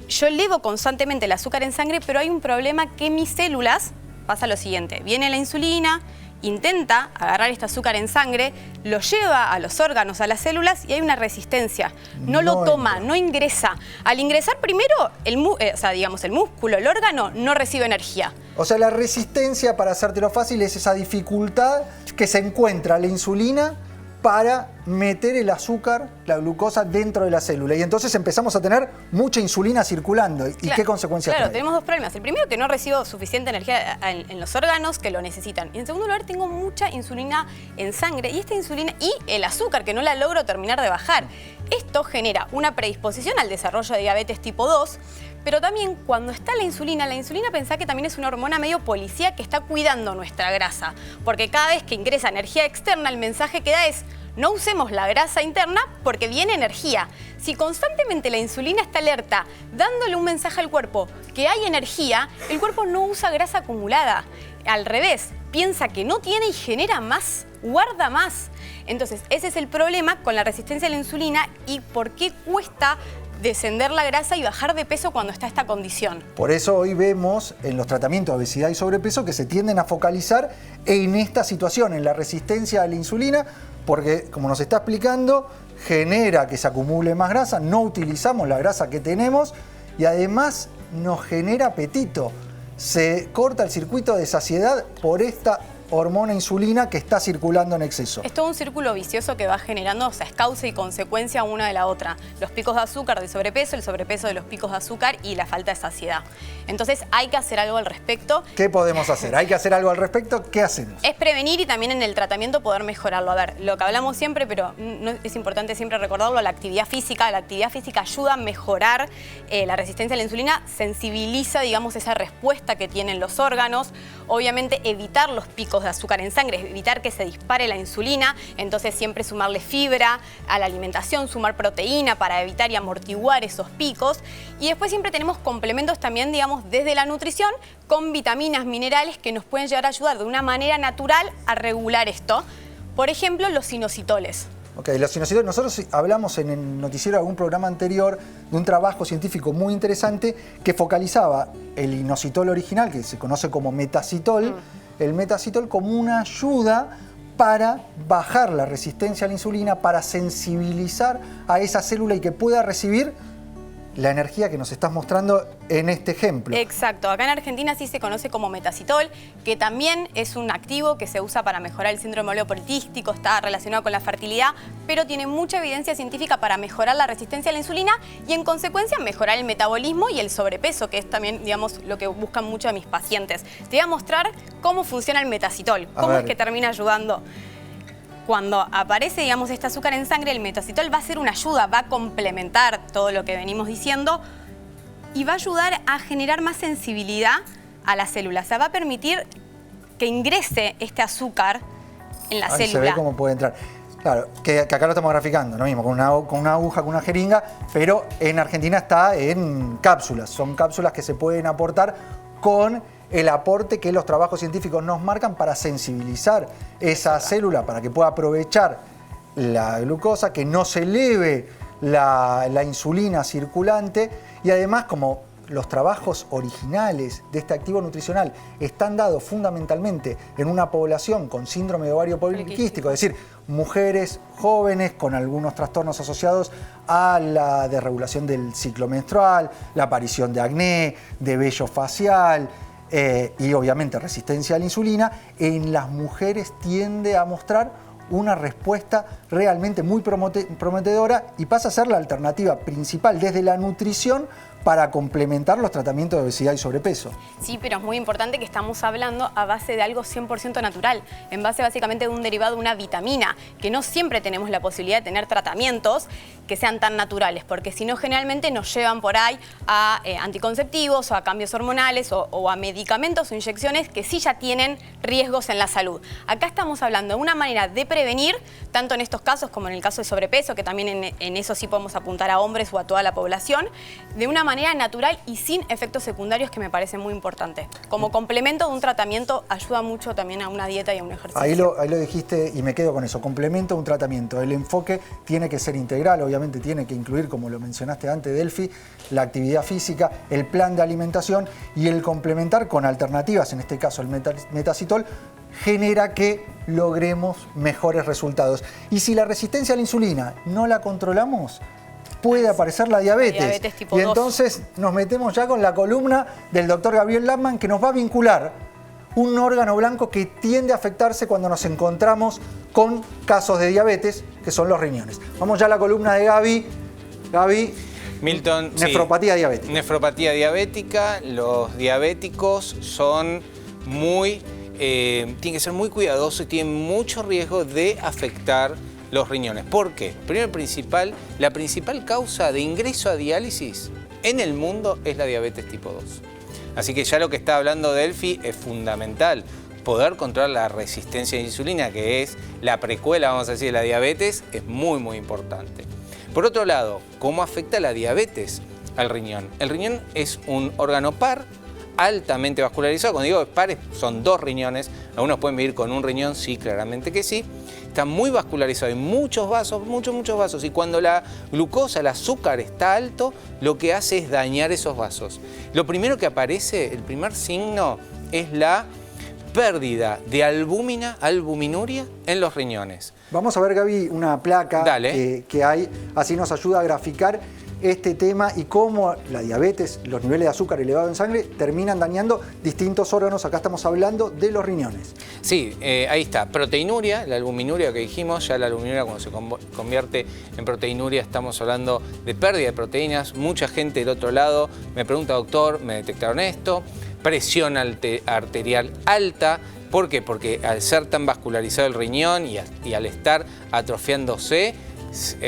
Speaker 3: yo elevo constantemente el azúcar en sangre, pero hay un problema que mis células, pasa lo siguiente, viene la insulina, intenta agarrar este azúcar en sangre, lo lleva a los órganos, a las células y hay una resistencia. No lo toma, no ingresa. Al ingresar primero, el músculo, el órgano, no recibe energía.
Speaker 1: O sea, la resistencia, para hacértelo fácil, es esa dificultad que se encuentra la insulina para meter el azúcar, la glucosa, dentro de la célula. Y entonces empezamos a tener mucha insulina circulando. ¿Y qué consecuencias trae?
Speaker 3: Tenemos dos problemas. El primero, que no recibo suficiente energía en los órganos que lo necesitan. Y en segundo lugar, tengo mucha insulina en sangre. Y esta insulina y el azúcar, que no la logro terminar de bajar. Esto genera una predisposición al desarrollo de diabetes tipo 2. Pero también cuando está la insulina pensá que también es una hormona medio policía que está cuidando nuestra grasa. Porque cada vez que ingresa energía externa, el mensaje que da es: no usemos la grasa interna porque viene energía. Si constantemente la insulina está alerta, dándole un mensaje al cuerpo que hay energía, el cuerpo no usa grasa acumulada. Al revés, piensa que no tiene y genera más, guarda más. Entonces, ese es el problema con la resistencia a la insulina y por qué cuesta descender la grasa y bajar de peso cuando está esta condición.
Speaker 1: Por eso hoy vemos en los tratamientos de obesidad y sobrepeso que se tienden a focalizar en esta situación, en la resistencia a la insulina, porque, como nos está explicando, genera que se acumule más grasa, no utilizamos la grasa que tenemos y además nos genera apetito. Se corta el circuito de saciedad por esta hormona insulina que está circulando en exceso.
Speaker 3: Es todo un círculo vicioso que va generando, o sea, es causa y consecuencia una de la otra. Los picos de azúcar del sobrepeso, el sobrepeso de los picos de azúcar y la falta de saciedad. Entonces hay que hacer algo al respecto.
Speaker 1: ¿Qué podemos hacer? Hay que hacer algo al respecto. ¿Qué hacemos?
Speaker 3: Es prevenir y también en el tratamiento poder mejorarlo. A ver, lo que hablamos siempre, pero es importante siempre recordarlo, la actividad física. La actividad física ayuda a mejorar la resistencia a la insulina, sensibiliza, digamos, esa respuesta que tienen los órganos. Obviamente evitar los picos de azúcar en sangre, evitar que se dispare la insulina, entonces siempre sumarle fibra a la alimentación, sumar proteína para evitar y amortiguar esos picos. Y después siempre tenemos complementos también, digamos, desde la nutrición, con vitaminas, minerales que nos pueden llegar a ayudar de una manera natural a regular esto. Por ejemplo, los inositoles.
Speaker 1: Ok, los inositoles, nosotros hablamos en el noticiero de algún programa anterior de un trabajo científico muy interesante que focalizaba el inositol original, que se conoce como metacitol, el metacitol como una ayuda para bajar la resistencia a la insulina, para sensibilizar a esa célula y que pueda recibir la energía que nos estás mostrando en este ejemplo.
Speaker 3: Exacto. Acá en Argentina sí se conoce como metacitol, que también es un activo que se usa para mejorar el síndrome ovario poliquístico, está relacionado con la fertilidad, pero tiene mucha evidencia científica para mejorar la resistencia a la insulina y en consecuencia mejorar el metabolismo y el sobrepeso, que es también, digamos, lo que buscan mucho de mis pacientes. Te voy a mostrar cómo funciona el metacitol, cómo es que termina ayudando. Cuando aparece, digamos, este azúcar en sangre, el metacitol va a ser una ayuda, va a complementar todo lo que venimos diciendo y va a ayudar a generar más sensibilidad a la célula. O sea, va a permitir que ingrese este azúcar en la célula.
Speaker 1: Se ve cómo puede entrar. Claro, que acá lo estamos graficando, lo mismo, con una aguja, con una jeringa, pero en Argentina está en cápsulas. Son cápsulas que se pueden aportar con el aporte que los trabajos científicos nos marcan para sensibilizar esa célula, para que pueda aprovechar la glucosa, que no se eleve la insulina circulante y además como los trabajos originales de este activo nutricional están dados fundamentalmente en una población con síndrome de ovario poliquístico, es decir, mujeres jóvenes con algunos trastornos asociados a la desregulación del ciclo menstrual, la aparición de acné, de vello facial, y obviamente resistencia a la insulina, en las mujeres tiende a mostrar una respuesta realmente muy prometedora y pasa a ser la alternativa principal desde la nutrición para complementar los tratamientos de obesidad y sobrepeso.
Speaker 3: Sí, pero es muy importante que estamos hablando a base de algo 100% natural, en base básicamente de un derivado de una vitamina, que no siempre tenemos la posibilidad de tener tratamientos que sean tan naturales, porque si no generalmente nos llevan por ahí a anticonceptivos o a cambios hormonales o a medicamentos o inyecciones que sí ya tienen riesgos en la salud. Acá estamos hablando de una manera de prevenir, tanto en estos casos como en el caso de sobrepeso, que también en eso sí podemos apuntar a hombres o a toda la población, de una manera natural y sin efectos secundarios, que me parece muy importante. Como complemento de un tratamiento ayuda mucho también a una dieta y a un ejercicio.
Speaker 1: Ahí lo dijiste y me quedo con eso, complemento de un tratamiento. El enfoque tiene que ser integral, obviamente tiene que incluir, como lo mencionaste antes, Delphi, la actividad física, el plan de alimentación y el complementar con alternativas, en este caso el metacitol, genera que logremos mejores resultados. Y si la resistencia a la insulina no la controlamos, puede aparecer la diabetes.
Speaker 3: Diabetes tipo 2.
Speaker 1: Y entonces nos metemos ya con la columna del doctor Gabriel Lappmann, que nos va a vincular un órgano blanco que tiende a afectarse cuando nos encontramos con casos de diabetes, que son los riñones. Vamos ya a la columna de Gaby. Gaby,
Speaker 2: Milton,
Speaker 1: nefropatía diabética.
Speaker 2: Nefropatía diabética. Los diabéticos son tienen que ser muy cuidadosos y tienen mucho riesgo de afectar los riñones. ¿Por qué? Primero, la principal causa de ingreso a diálisis en el mundo es la diabetes tipo 2. Así que ya lo que está hablando Delphi es fundamental. Poder controlar la resistencia a la insulina, que es la precuela, vamos a decir, de la diabetes, es muy, muy importante. Por otro lado, ¿cómo afecta la diabetes al riñón? El riñón es un órgano par, altamente vascularizado. Cuando digo par, son dos riñones. Algunos pueden vivir con un riñón, sí, claramente que sí. Está muy vascularizado, hay muchos vasos, muchos vasos. Y cuando la glucosa, el azúcar está alto, lo que hace es dañar esos vasos. Lo primero que aparece, el primer signo, es la pérdida de albuminuria en los riñones.
Speaker 1: Vamos a ver, Gaby, una placa que hay, así nos ayuda a graficar este tema y cómo la diabetes, los niveles de azúcar elevado en sangre terminan dañando distintos órganos. Acá estamos hablando de los riñones.
Speaker 2: Sí, ahí está. Proteinuria, la albuminuria que dijimos, ya la albuminuria cuando se convierte en proteinuria estamos hablando de pérdida de proteínas. Mucha gente del otro lado me pregunta, doctor, ¿me detectaron esto? Presión arterial alta. ¿Por qué? Porque al ser tan vascularizado el riñón y al estar atrofiándose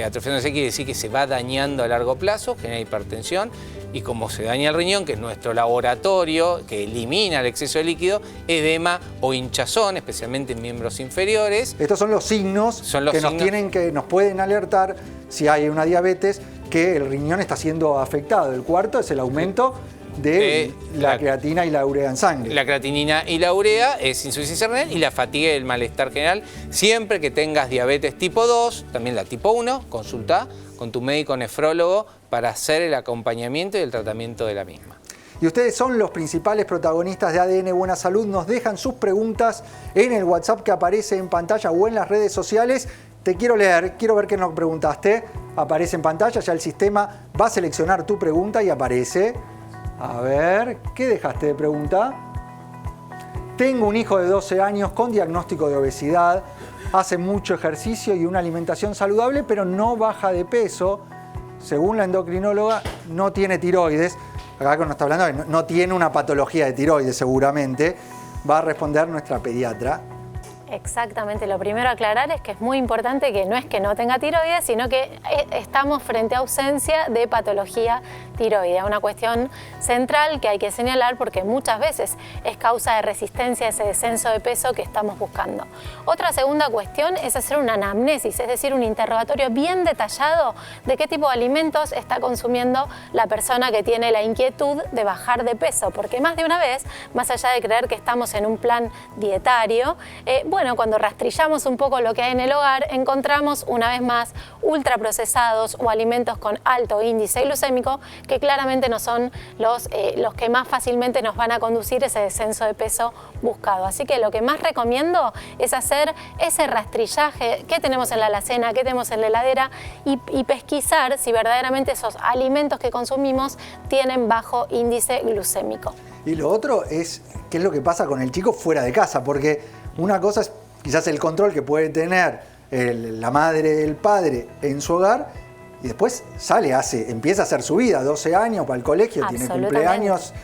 Speaker 2: quiere decir que se va dañando a largo plazo, genera hipertensión, y como se daña el riñón, que es nuestro laboratorio que elimina el exceso de líquido, edema o hinchazón, especialmente en miembros inferiores.
Speaker 1: Estos son los signos que nos pueden alertar si hay una diabetes, que el riñón está siendo afectado. El cuarto es el aumento de la creatina y la urea en sangre.
Speaker 2: La creatinina y la urea es insuficiencia renal y la fatiga y el malestar general. Siempre que tengas diabetes tipo 2, también la tipo 1, consulta con tu médico nefrólogo para hacer el acompañamiento y el tratamiento de la misma.
Speaker 1: Y ustedes son los principales protagonistas de ADN Buena Salud. Nos dejan sus preguntas en el WhatsApp que aparece en pantalla o en las redes sociales. Te quiero leer, quiero ver qué nos preguntaste. Aparece en pantalla, ya el sistema va a seleccionar tu pregunta y aparece. A ver, ¿qué dejaste de pregunta? Tengo un hijo de 12 años con diagnóstico de obesidad. Hace mucho ejercicio y una alimentación saludable, pero no baja de peso. Según la endocrinóloga, no tiene tiroides. Acá nos está hablando de no tiene una patología de tiroides seguramente. Va a responder nuestra pediatra.
Speaker 4: Exactamente, lo primero a aclarar es que es muy importante que no es que no tenga tiroides, sino que estamos frente a ausencia de patología tiroidea, una cuestión central que hay que señalar porque muchas veces es causa de resistencia a ese descenso de peso que estamos buscando. Otra segunda cuestión es hacer una anamnesis, es decir, un interrogatorio bien detallado de qué tipo de alimentos está consumiendo la persona que tiene la inquietud de bajar de peso, porque más de una vez, más allá de creer que estamos en un plan dietario, bueno, cuando rastrillamos un poco lo que hay en el hogar, encontramos una vez más ultraprocesados o alimentos con alto índice glucémico que claramente no son los que más fácilmente nos van a conducir ese descenso de peso buscado. Así que lo que más recomiendo es hacer ese rastrillaje, qué tenemos en la alacena, qué tenemos en la heladera y pesquisar si verdaderamente esos alimentos que consumimos tienen bajo índice glucémico.
Speaker 1: Y lo otro es qué es lo que pasa con el chico fuera de casa, porque una cosa es quizás el control que puede tener la madre, el padre en su hogar y después sale, empieza a hacer su vida, 12 años, para el colegio, tiene cumpleaños,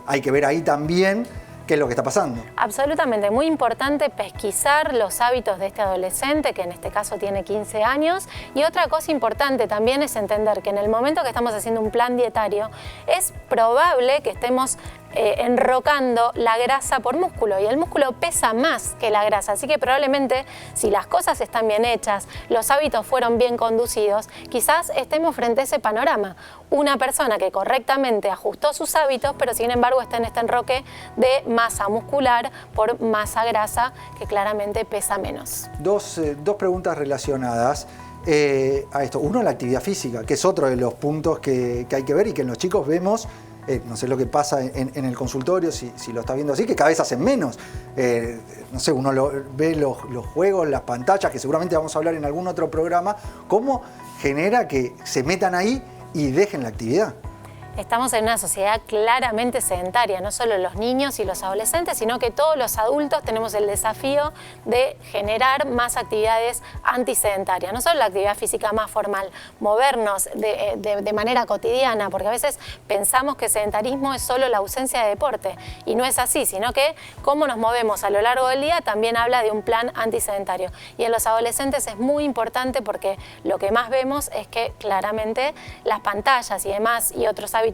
Speaker 1: hay que ver ahí también qué es lo que está pasando.
Speaker 4: Absolutamente, muy importante pesquisar los hábitos de este adolescente, que en este caso tiene 15 años. Y otra cosa importante también es entender que en el momento que estamos haciendo un plan dietario, es probable que estemos enrocando la grasa por músculo y el músculo pesa más que la grasa, así que probablemente si las cosas están bien hechas, los hábitos fueron bien conducidos, quizás estemos frente a ese panorama. Una persona que correctamente ajustó sus hábitos, pero sin embargo está en este enroque de masa muscular por masa grasa que claramente pesa menos. Dos
Speaker 1: preguntas relacionadas a esto. Uno, la actividad física, que es otro de los puntos que hay que ver y que en los chicos vemos. No sé lo que pasa en el consultorio, si lo está viendo así, que cada vez hacen menos. No sé, uno ve los juegos, las pantallas, que seguramente vamos a hablar en algún otro programa, cómo genera que se metan ahí y dejen la actividad.
Speaker 4: Estamos en una sociedad claramente sedentaria, no solo los niños y los adolescentes, sino que todos los adultos tenemos el desafío de generar más actividades antisedentarias, no solo la actividad física más formal, movernos de manera cotidiana, porque a veces pensamos que sedentarismo es solo la ausencia de deporte, y no es así, sino que cómo nos movemos a lo largo del día también habla de un plan antisedentario. Y en los adolescentes es muy importante porque lo que más vemos es que claramente las pantallas y demás y otros hábitos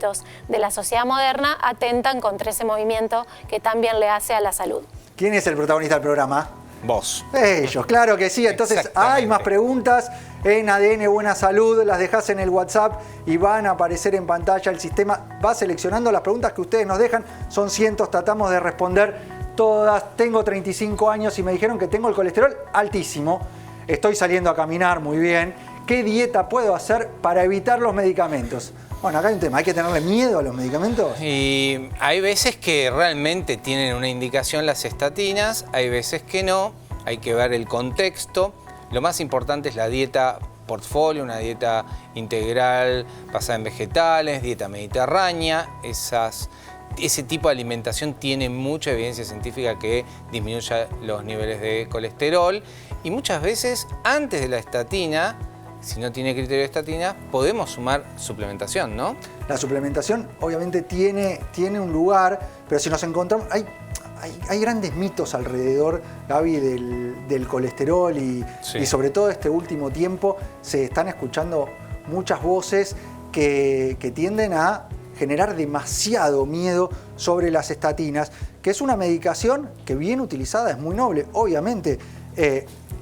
Speaker 4: de la sociedad moderna atentan contra ese movimiento que también le hace a la salud.
Speaker 1: ¿Quién es el protagonista del programa?
Speaker 2: Vos.
Speaker 1: Ellos, claro que sí. Entonces hay más preguntas en ADN Buena Salud, las dejás en el WhatsApp y van a aparecer en pantalla. El sistema va seleccionando las preguntas que ustedes nos dejan. Son cientos, tratamos de responder todas. Tengo 35 años y me dijeron que tengo el colesterol altísimo. Estoy saliendo a caminar muy bien. ¿Qué dieta puedo hacer para evitar los medicamentos? Bueno, acá hay un tema, ¿hay que tenerle miedo a los medicamentos?
Speaker 2: Y hay veces que realmente tienen una indicación las estatinas, hay veces que no, hay que ver el contexto. Lo más importante es la dieta portfolio, una dieta integral basada en vegetales, dieta mediterránea. Ese tipo de alimentación tiene mucha evidencia científica que disminuye los niveles de colesterol. Y muchas veces, antes de la estatina, si no tiene criterio de estatina, podemos sumar suplementación, ¿no?
Speaker 1: La suplementación obviamente tiene un lugar, pero si nos encontramos... Hay grandes mitos alrededor, Gaby, del colesterol y sobre todo este último tiempo se están escuchando muchas voces que tienden a generar demasiado miedo sobre las estatinas, que es una medicación que bien utilizada es muy noble. Obviamente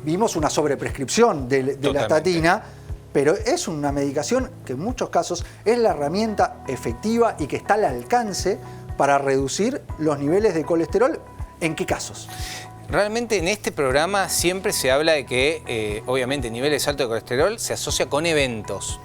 Speaker 1: vimos una sobreprescripción de la estatina, pero es una medicación que en muchos casos es la herramienta efectiva y que está al alcance para reducir los niveles de colesterol. ¿En qué casos?
Speaker 2: Realmente en este programa siempre se habla de que, obviamente, niveles altos de colesterol se asocia con eventos.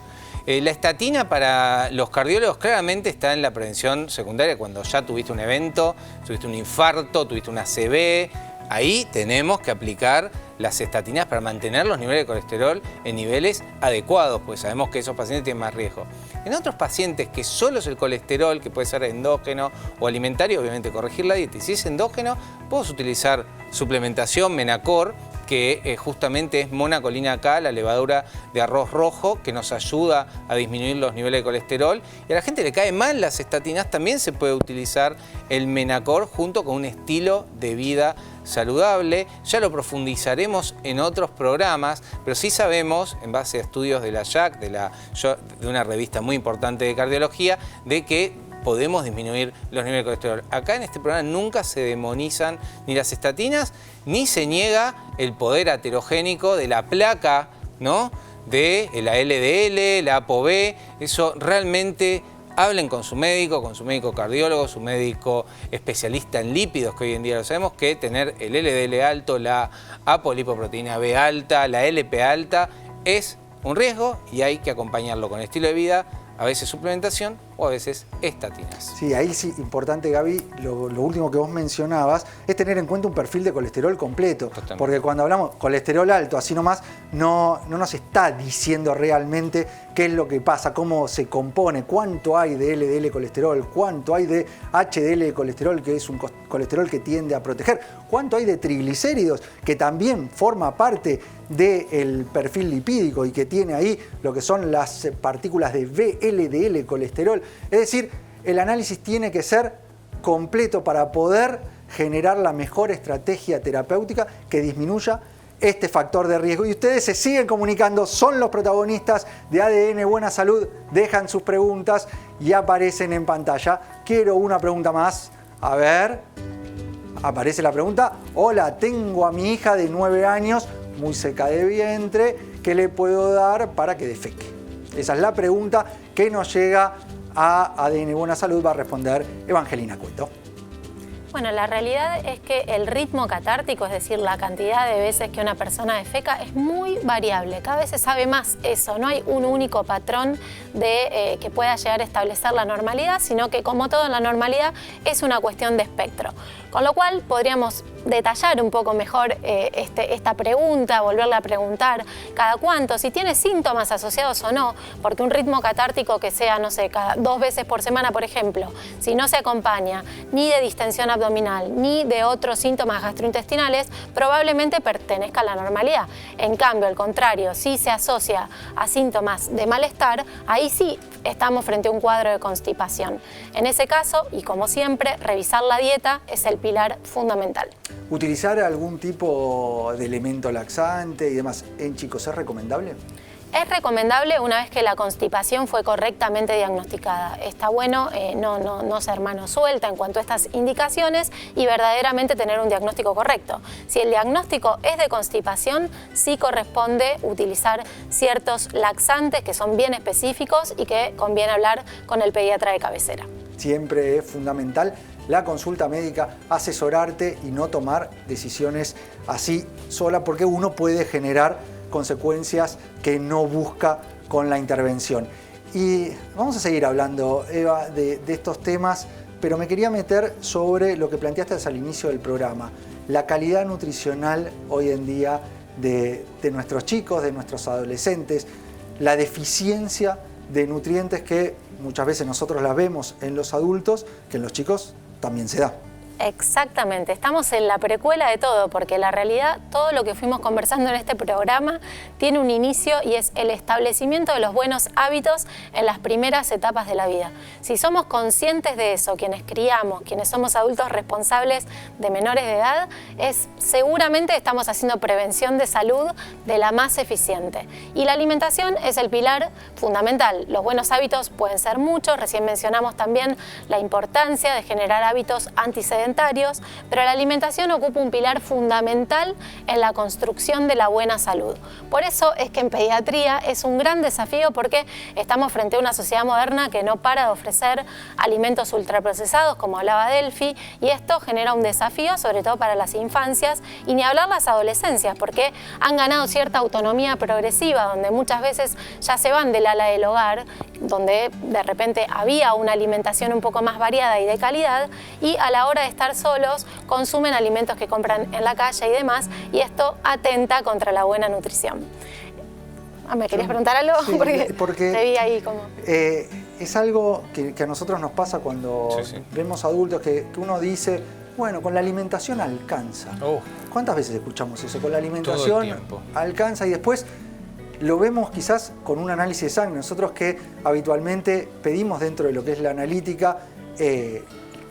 Speaker 2: La estatina para los cardiólogos claramente está en la prevención secundaria cuando ya tuviste un evento, tuviste un infarto, tuviste una ACV. Ahí tenemos que aplicar las estatinas para mantener los niveles de colesterol en niveles adecuados, pues sabemos que esos pacientes tienen más riesgo. En otros pacientes que solo es el colesterol, que puede ser endógeno o alimentario, obviamente corregir la dieta. Y si es endógeno, puedes utilizar suplementación Menacor, que justamente es monacolina K, la levadura de arroz rojo, que nos ayuda a disminuir los niveles de colesterol. Y a la gente le cae mal las estatinas, también se puede utilizar el Menacor junto con un estilo de vida saludable. Ya lo profundizaremos en otros programas, pero sí sabemos, en base a estudios de la JACC, de una revista muy importante de cardiología, de que podemos disminuir los niveles de colesterol. Acá en este programa nunca se demonizan ni las estatinas, ni se niega el poder aterogénico de la placa, ¿no?, de la LDL, la ApoB. Eso realmente hablen con su médico cardiólogo, su médico especialista en lípidos, que hoy en día lo sabemos, que tener el LDL alto, la apolipoproteína B alta, la LP alta, es un riesgo y hay que acompañarlo con estilo de vida, a veces suplementación o a veces estatinas.
Speaker 1: Sí, ahí sí, importante, Gaby, lo último que vos mencionabas es tener en cuenta un perfil de colesterol completo.
Speaker 2: Totalmente.
Speaker 1: Porque cuando hablamos colesterol alto, así nomás, no nos está diciendo realmente qué es lo que pasa, cómo se compone, cuánto hay de LDL colesterol, cuánto hay de HDL colesterol, que es un colesterol que tiende a proteger, cuánto hay de triglicéridos, que también forma parte del perfil lipídico y que tiene ahí lo que son las partículas de VLDL colesterol. Es decir, el análisis tiene que ser completo para poder generar la mejor estrategia terapéutica que disminuya este factor de riesgo. Y ustedes se siguen comunicando, son los protagonistas de ADN Buena Salud, dejan sus preguntas y aparecen en pantalla. Quiero una pregunta más. A ver, aparece la pregunta. Hola, tengo a mi hija de 9 años, muy seca de vientre, ¿qué le puedo dar para que defeque? Esa es la pregunta que nos llega a ADN Buena Salud, va a responder Evangelina Cueto.
Speaker 4: Bueno, la realidad es que el ritmo catártico, es decir, la cantidad de veces que una persona defeca, es muy variable. Cada vez se sabe más eso. No hay un único patrón que pueda llegar a establecer la normalidad, sino que, como todo en la normalidad, es una cuestión de espectro. Con lo cual, podríamos detallar un poco mejor esta pregunta, volverla a preguntar cada cuánto, si tiene síntomas asociados o no, porque un ritmo catártico que sea, no sé, cada 2 veces por semana, por ejemplo, si no se acompaña ni de distensión abdominal ni de otros síntomas gastrointestinales, probablemente pertenezca a la normalidad. En cambio, al contrario, si se asocia a síntomas de malestar, ahí sí estamos frente a un cuadro de constipación. En ese caso, y como siempre, revisar la dieta es el pilar fundamental.
Speaker 1: ¿Utilizar algún tipo de elemento laxante y demás en chicos es recomendable?
Speaker 4: Es recomendable una vez que la constipación fue correctamente diagnosticada. Está bueno no ser mano suelta en cuanto a estas indicaciones y verdaderamente tener un diagnóstico correcto. Si el diagnóstico es de constipación, sí corresponde utilizar ciertos laxantes que son bien específicos y que conviene hablar con el pediatra de cabecera. Siempre
Speaker 1: es fundamental la consulta médica, asesorarte y no tomar decisiones así sola, porque uno puede generar consecuencias que no busca con la intervención. Y vamos a seguir hablando, Eva, de estos temas, pero me quería meter sobre lo que planteaste al inicio del programa, la calidad nutricional hoy en día de nuestros chicos, de nuestros adolescentes, la deficiencia de nutrientes que muchas veces nosotros la vemos en los adultos, que en los chicos también se da.
Speaker 4: Exactamente, estamos en la precuela de todo, porque la realidad, todo lo que fuimos conversando en este programa tiene un inicio y es el establecimiento de los buenos hábitos en las primeras etapas de la vida. Si somos conscientes de eso, quienes criamos, quienes somos adultos responsables de menores de edad, seguramente estamos haciendo prevención de salud de la más eficiente. Y la alimentación es el pilar fundamental. Los buenos hábitos pueden ser muchos, recién mencionamos también la importancia de generar hábitos antisedentarios, alimentarios, pero la alimentación ocupa un pilar fundamental en la construcción de la buena salud. Por eso es que en pediatría es un gran desafío porque estamos frente a una sociedad moderna que no para de ofrecer alimentos ultraprocesados, como hablaba Delphi, y esto genera un desafío sobre todo para las infancias y ni hablar las adolescencias, porque han ganado cierta autonomía progresiva, donde muchas veces ya se van del ala del hogar, donde de repente había una alimentación un poco más variada y de calidad, y a la hora de estar solos consumen alimentos que compran en la calle y demás, y esto atenta contra la buena nutrición. ¿Me querías preguntar algo?
Speaker 1: Sí, porque
Speaker 4: te vi ahí como...
Speaker 1: es algo que a nosotros nos pasa cuando vemos adultos que uno dice, bueno, con la alimentación alcanza. ¿Cuántas veces escuchamos eso? Con la alimentación alcanza, y después lo vemos quizás con un análisis de sangre. Nosotros que habitualmente pedimos dentro de lo que es la analítica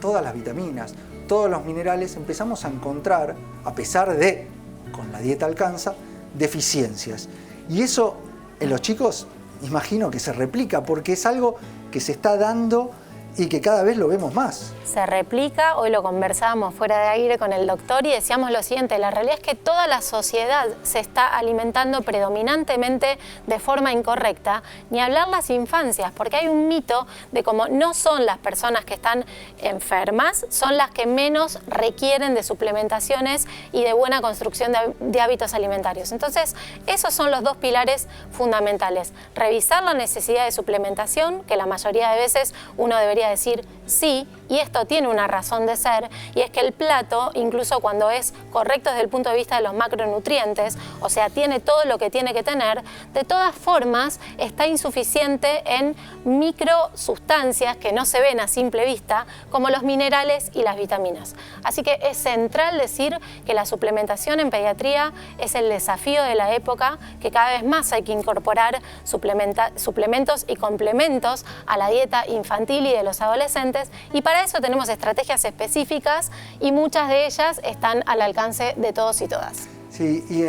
Speaker 1: todas las vitaminas, todos los minerales, empezamos a encontrar, a pesar de con la dieta alcanza, deficiencias. Y eso en los chicos imagino que se replica porque es algo que se está dando y que cada vez lo vemos más.
Speaker 4: Se replica, hoy lo conversábamos fuera de aire con el doctor y decíamos lo siguiente, la realidad es que toda la sociedad se está alimentando predominantemente de forma incorrecta, ni hablar las infancias, porque hay un mito de cómo no son las personas que están enfermas, son las que menos requieren de suplementaciones y de buena construcción de hábitos alimentarios. Entonces, esos son los dos pilares fundamentales. Revisar la necesidad de suplementación, que la mayoría de veces uno debería decir sí, y esto tiene una razón de ser, y es que el plato, incluso cuando es correcto desde el punto de vista de los macronutrientes, o sea, tiene todo lo que tiene que tener, de todas formas está insuficiente en microsustancias que no se ven a simple vista, como los minerales y las vitaminas. Así que es central decir que la suplementación en pediatría es el desafío de la época, que cada vez más hay que incorporar suplementos y complementos a la dieta infantil y de los adolescentes, y para eso tenemos estrategias específicas y muchas de ellas están al alcance de todos y todas.
Speaker 1: Sí, y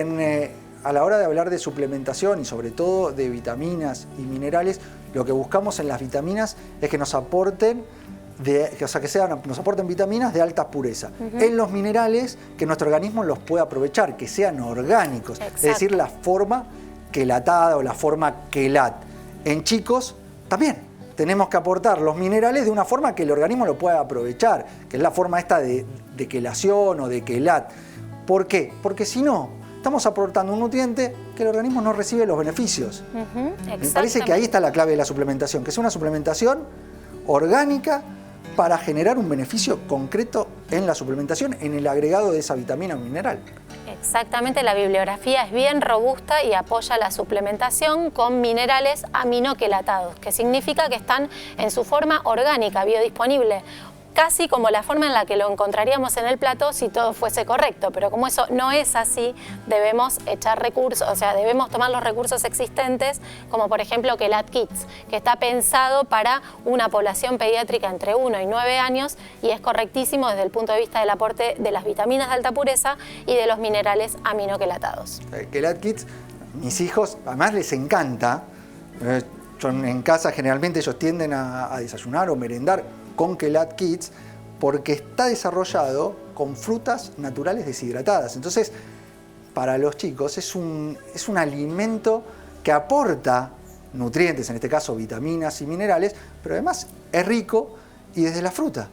Speaker 1: a la hora de hablar de suplementación y sobre todo de vitaminas y minerales, lo que buscamos en las vitaminas es que nos aporten nos aporten vitaminas de alta pureza. En los minerales, que nuestro organismo los pueda aprovechar, que sean orgánicos.
Speaker 4: Exacto.
Speaker 1: Es decir, la forma quelatada o la forma quelat. En chicos también tenemos que aportar los minerales de una forma que el organismo lo pueda aprovechar, que es la forma esta de quelación o de quelat. ¿Por qué? Porque si no, estamos aportando un nutriente que el organismo no recibe los beneficios. Me parece que ahí está la clave de la suplementación, que es una suplementación orgánica para generar un beneficio concreto en la suplementación, en el agregado de esa vitamina o mineral.
Speaker 4: Exactamente, la bibliografía es bien robusta y apoya la suplementación con minerales aminoquelatados, que significa que están en su forma orgánica, biodisponible, casi como la forma en la que lo encontraríamos en el plato si todo fuese correcto, pero como eso no es así, debemos echar recursos, o sea, debemos tomar los recursos existentes, como por ejemplo Quelat Kids, que está pensado para una población pediátrica entre 1 y 9 años y es correctísimo desde el punto de vista del aporte de las vitaminas de alta pureza y de los minerales aminoquelatados.
Speaker 1: Quelat Kids, mis hijos, además les encanta, en casa generalmente ellos tienden a desayunar o merendar con Quelat Kids porque está desarrollado con frutas naturales deshidratadas. Entonces, para los chicos es un alimento que aporta nutrientes, en este caso vitaminas y minerales, pero además es rico y desde la fruta.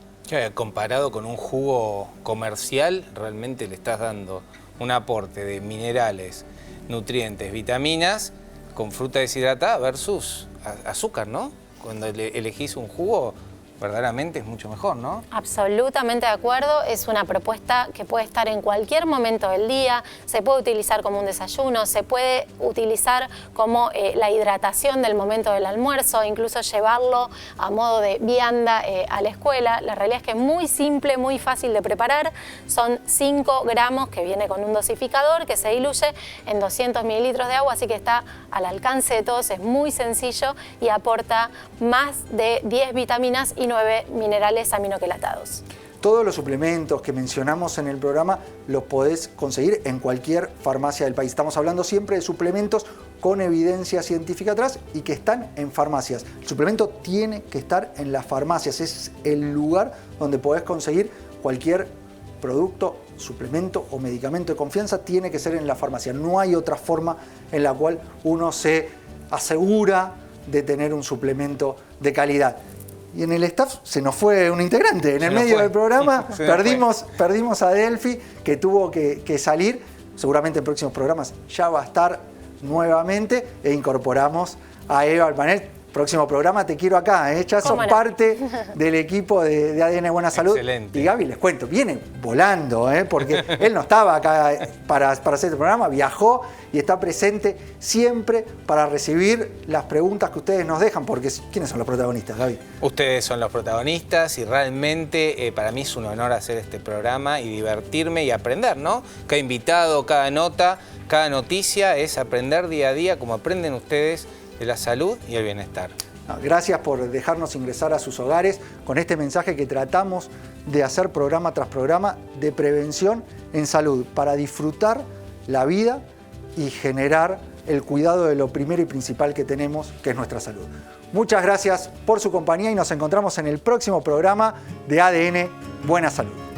Speaker 2: Comparado con un jugo comercial, realmente le estás dando un aporte de minerales, nutrientes, vitaminas con fruta deshidratada versus azúcar, ¿no? Cuando elegís un jugo, verdaderamente es mucho mejor, ¿no?
Speaker 4: Absolutamente de acuerdo, es una propuesta que puede estar en cualquier momento del día, se puede utilizar como un desayuno, se puede utilizar como la hidratación del momento del almuerzo, incluso llevarlo a modo de vianda a la escuela. La realidad es que es muy simple, muy fácil de preparar, son 5 gramos que viene con un dosificador que se diluye en 200 mililitros de agua, así que está al alcance de todos, es muy sencillo y aporta más de 10 vitaminas y 9 minerales aminoquelatados.
Speaker 1: Todos los suplementos que mencionamos en el programa los podés conseguir en cualquier farmacia del país. Estamos hablando siempre de suplementos con evidencia científica atrás y que están en farmacias. El suplemento tiene que estar en las farmacias, es el lugar donde podés conseguir cualquier producto, suplemento o medicamento de confianza tiene que ser en la farmacia. No hay otra forma en la cual uno se asegura de tener un suplemento de calidad. Y en el staff se nos fue un integrante. En el medio del programa perdimos a Delphi, que tuvo que salir. Seguramente en próximos programas ya va a estar nuevamente, e incorporamos a Eva al panel. Próximo programa te quiero acá, ya sos parte del equipo de ADN Buena Salud.
Speaker 2: Excelente.
Speaker 1: Y Gaby, les cuento, viene volando, porque él no estaba acá para hacer este programa, viajó y está presente siempre para recibir las preguntas que ustedes nos dejan, porque ¿quiénes son los protagonistas, Gaby?
Speaker 2: Ustedes son los protagonistas y realmente para mí es un honor hacer este programa y divertirme y aprender, ¿no? Cada invitado, cada nota, cada noticia es aprender día a día como aprenden ustedes de la salud y el bienestar.
Speaker 1: Gracias por dejarnos ingresar a sus hogares con este mensaje que tratamos de hacer programa tras programa de prevención en salud para disfrutar la vida y generar el cuidado de lo primero y principal que tenemos, que es nuestra salud. Muchas gracias por su compañía y nos encontramos en el próximo programa de ADN Buena Salud.